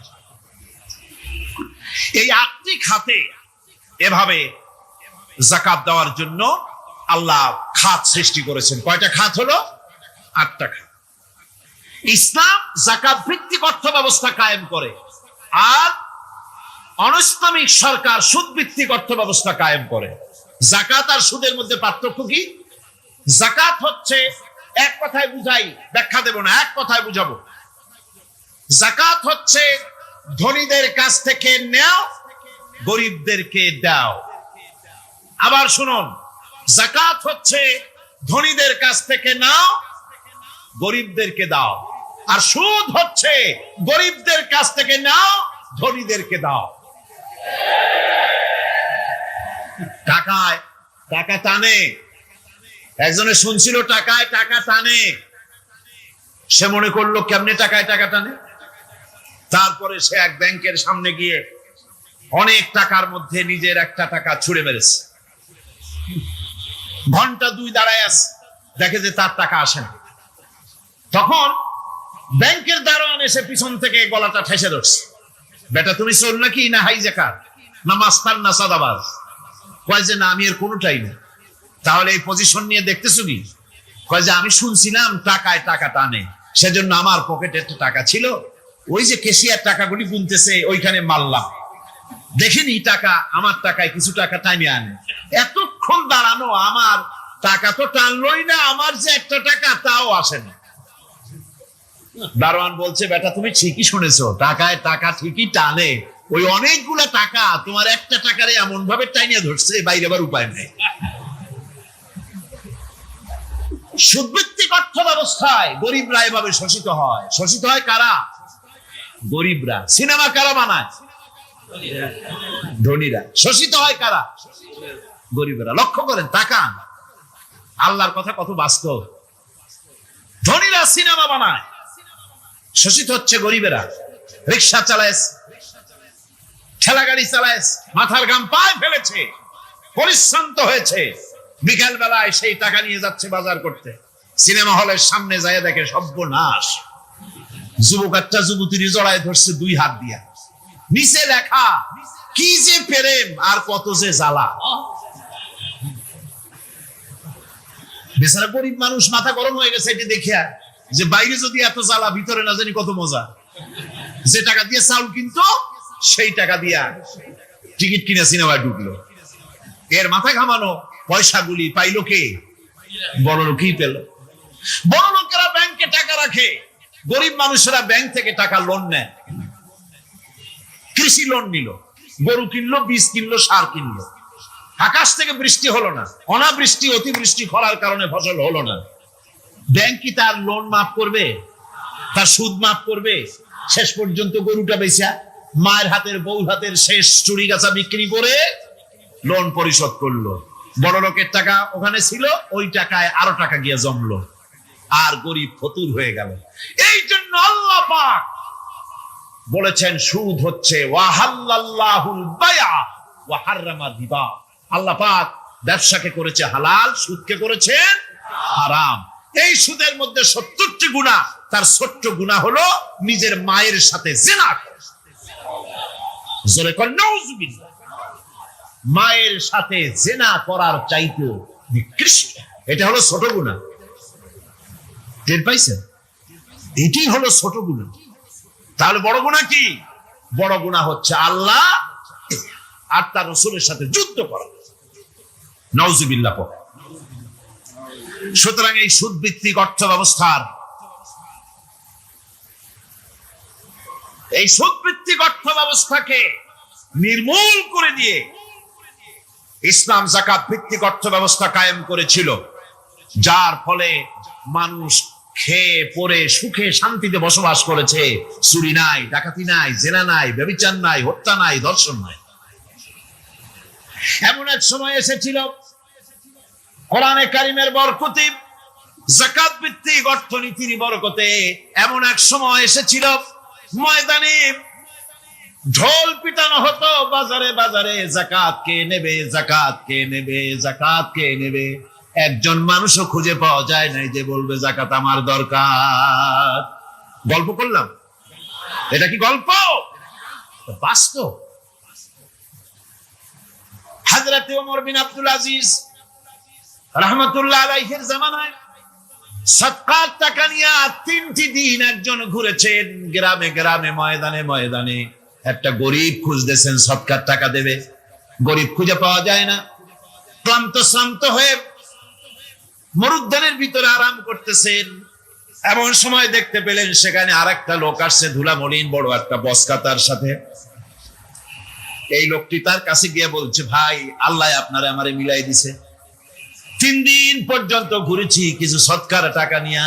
এই 8টি খাতে এভাবে জাকাত দেওয়ার জন্য আল্লাহ খাত সৃষ্টি করেছেন। কয়টা খাত হলো? 8টা খাত। ইসলাম জাকাত ভিত্তিক অর্থ ব্যবস্থা কায়েম করে, আর অনৈসলামিক সরকার সুদ ভিত্তিক অর্থ ব্যবস্থা কায়েম করে। জাকাত আর সুদের মধ্যে পার্থক্য কি? জাকাত হচ্ছে, এক কথায় বুঝাই, ব্যাখ্যা দেব না, এক কথায় বুঝাবো। জাকাত হচ্ছে ধনীদের কাছ থেকে নেও, গরিবদেরকে দাও। আবার শুনুন, জাকাত হচ্ছে ধনীদের কাছ থেকে নাও, গরিবদেরকে দাও। আর সুদ হচ্ছে গরিবদের কাছ থেকে নাও, ধনীদেরকে দাও। টাকায় টাকা টানে, একজনে শুনছিল টাকায় টাকা টানে, সে মনে করলো কেমনে টাকায় টাকা টানে। তারপরে সে এক ব্যাংকের সামনে গিয়ে অনেক টাকার মধ্যে নিজের একটা টাকা ছুড়ে মেরেছে। ঘন্টা 2 দাঁড়ায় আছে, দেখে যে তার টাকা আসে না। তখন ব্যাংকের দারোয়ান এসে পিছন থেকে গলাটা ঠেসে ধরছে, বেটা তুমি চোর নাকি, না হাইজ্যাকার, না মাস্তান, না সাদাবাজ? কয় যে না, আমি এর কোনোটাই না। তাহলে এই পজিশন নিয়ে দেখতেছো কি? কয় যে আমি শুনছিলাম টাকায় টাকা টানে, সেজন্য আমার পকেটে একটা টাকা ছিল, ওই যে কেশিয়ার টাকাগুলি গুনতেছে ওইখানে মারলাম, দেখিনি টাকা, আমার টাকায় কিছু টাকা টাইমে আনে। এতক্ষণ দাঁড়ানো, আমার টাকা তো টানলই না, আমার যে একটা টাকা তাও আসে না। দারোয়ান বলছে, বেটা তুমি ঠিকই শুনেছো, টাকায় টাকা ঠিকই টানে, ওই অনেকগুলা টাকা তোমার একটা টাকারে এমন ভাবে টাইনিয়ে ধরছে, বাইরে আবার উপায় নেই। সুদভিত্তিক অর্থ ব্যবস্থায় গরিবরা এভাবে শোষিত হয়। শোষিত হয় কারা? গরিবরা। সিনেমা কারা বানায়? ধনীরা। শোষিত হয় কারা? গরিবরা। লক্ষ্য করেন, তাকান, আল্লাহর কথা কত বাস্তব। ধনীরা সিনেমা বানায়, শোষিত হচ্ছে গরিবেরা। রিক্সা চালায়, ঠেলা গাড়ি চালায়, মাথার ঘাম পায়ে ফেলেছে, পরিশ্রান্ত হয়েছে, বিকাল বেলায় সেই টাকা নিয়ে যাচ্ছে বাজার করতে। সিনেমা হলের সামনে যায় দেখে সর্বনাশ, যুবক একটা যুবতীর জড়ায় ধরছে 2 হাত দিয়া, নিচে লেখা কি যে প্রেম আর কত যে জ্বালা। বেচারা গরিব মানুষ মাথা গরম হয়ে গেছে এটি দেখিয়া, যে বাইরে যদি এত জ্বালা, ভিতরে না জানি কত মজা। যে টাকা দিয়ে চাউল কিনতো, সেই টাকা দিয়া টিকিট কিনে সিনেমায় ঢুকলো। এর মাথা ঘামানো পয়সাগুলি পাইলো কে? বড় লোকই পেল। বড় লোকেরা ব্যাংকে টাকা রাখে, গরিব মানুষেরা ব্যাংক থেকে টাকা লোন নেয়। কৃষি লোন নিল, গরু কিনলো, বীজ কিনলো, সার কিনলো। আকাশ থেকে বৃষ্টি হলো না, অনাবৃষ্টি, অতিবৃষ্টি, খরার কারণে ফসল হলো না। ব্যাংক কি তার লোন মাফ করবে? তার সুদ মাফ করবে? শেষ পর্যন্ত গরুটা বেচা, মায়ের হাতের, বউর হাতের শেষ চুরি গাছা বিক্রি করে লোন পরিশোধ করলো। বড় লোকের টাকা ওখানে ছিল, ওই টাকায় আরো টাকা গিয়ে জমলো, আর গরিব ফতুর হয়ে গেল। এই জন্য আল্লাহ পাক বলেছেন, সুদ হচ্ছে ওয়াহাল্লাল্লাহুল বায়আ ওয়া হাররামা রিবা। আল্লাহ পাক ব্যবসাকে করেছে হালাল, সুদকে করেছেন হারাম। এই সুদের মধ্যে 70টি গুনাহ, তার ছোট্ট গুনাহ হলো নিজের মায়ের সাথে জিনা করা। জোরে কর নাউযুবিল্লাহ। মায়ের সাথে জিনা করার চাইতে নিকৃষ্ট, এটা হলো ছোট গুনাহ। টের পাইছেন? এটাই হলো ছোট গুনাহ। তাহলে বড় গুনাহ কি? বড় গুনাহ হচ্ছে আল্লাহ আর তার রাসূলের সাথে যুদ্ধ করা। নাউযুবিল্লাহ। সুতরাং এই সুদ ভিত্তিক অর্থ ব্যবস্থার, এই সুদ ভিত্তিক অর্থ ব্যবস্থাকে নির্মূল করে দিয়ে ইসলাম যাকাত ভিত্তিক অর্থ ব্যবস্থা কায়েম করেছিল, যার ফলে মানুষ খেয়ে পরে সুখে শান্তিতে বসবাস করেছে। চুরি নাই, ডাকাতি নাই, জেনা নাই, ব্যভিচার নাই, হত্যা নাই, ধর্ষণ নাই। এমন এক সময় এসেছিল কোরআনে কারিমের বরকতে, যাকাত ভিত্তিক অর্থনীতির বরকতে, এমন এক সময় এসেছিল ময়দানে ঢোল পিটানো হতো বাজারে বাজারে, জাকাত কে নেবে, জাকাত কে নেবে, জাকাত কে নেবে। একজন মানুষও খুঁজে পাওয়া যায় নাই যে বলবে জাকাত আমার দরকার। গল্প করলাম? এটা কি গল্প? বাস্তব। হযরত ওমর বিন আব্দুল আজিজ রাহমাতুল্লাহ আলাইহির জামানায় সদকার টাকা নিয়ে 3টি দিন একজন ঘুরেছেন গ্রামে গ্রামে, ময়দানে ময়দানে। একটা গরিব খুঁজতেছেন, সদকার টাকা দেবে, গরিব খুঁজে পাওয়া যায় না। ক্লান্ত শ্রান্ত হয়ে মরুদ্যানের ভিতরে আরাম করতেছেন, এমন সময় দেখতে পেলেন সেখানে আরেকটা লোক আসছে, ধুলা মলিন বড় একটা বস্কা তার সাথে। এই লোকটি তার কাছে গিয়ে বলছে, ভাই আল্লাহ আপনারে আমারে মিলাই দিছে, 3 দিন পর্যন্ত ঘুরেছি কিছু সদকার টাকা নিয়া,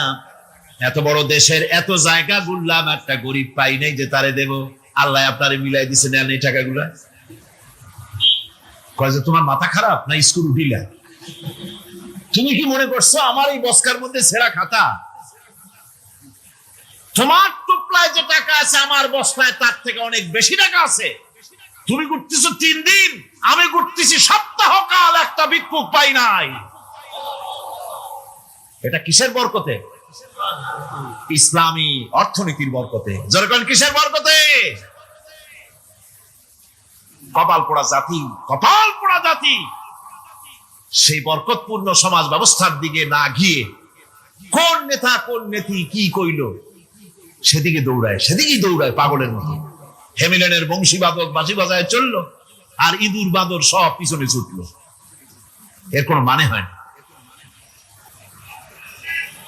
এত বড় দেশের এত জায়গা ঘুরলাম, একটা গরিব পাই নাই যে তারে দেব, আল্লাহ আপনারে মিলাই দিছে, নেন এই টাকাগুলা। কয় যে তোমার মাথা খারাপ না স্কুল উঠিলা? তুমি কি মনে করছো আমার এই বস্কার মধ্যে ছেঁড়া খাতা? তোমার টুপলায় যে টাকা আছে আমার বস্তায় তার থেকে অনেক বেশি টাকা আছে। তুমি ঘুরতেছো 3 দিন, আমি ঘুরতেছি সপ্তাহ কাল, একটা ভিক্ষুক পাই নাই। এটা কিসের বরকতে? ইসলামী অর্থনীতির বরকতে। যখন কিসের বরকতে? কপাল পোড়া জাতি, কপাল পোড়া জাতি। সেই বরকতপূর্ণ সমাজ ব্যবস্থার দিকে না গিয়ে কোন নেতা কোন নেত্রী কি কইল সেদিকে দৌড়ায়, সেদিকেই দৌড়ায় পাগলের মতো। হেমিলেনের বংশীবাদক বাঁশি বাজায় চললো, আর ইঁদুর বাদর সব পিছনে ছুটলো। এর কোনো মানে হয় না।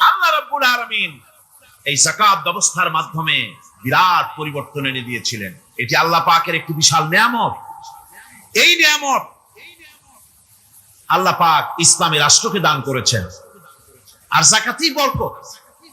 আল্লাহ রাব্বুল আলামিন এই যাকাত ব্যবস্থার মাধ্যমে বিরাট পরিবর্তন এনে দিয়েছিলেন। এটি আল্লাহ পাকের একটি বিশাল নিয়ামত। এই নিয়ামত আল্লাহ পাক ইসলামী রাষ্ট্রকে দান করেছেন, আর যাকাতই বরকত।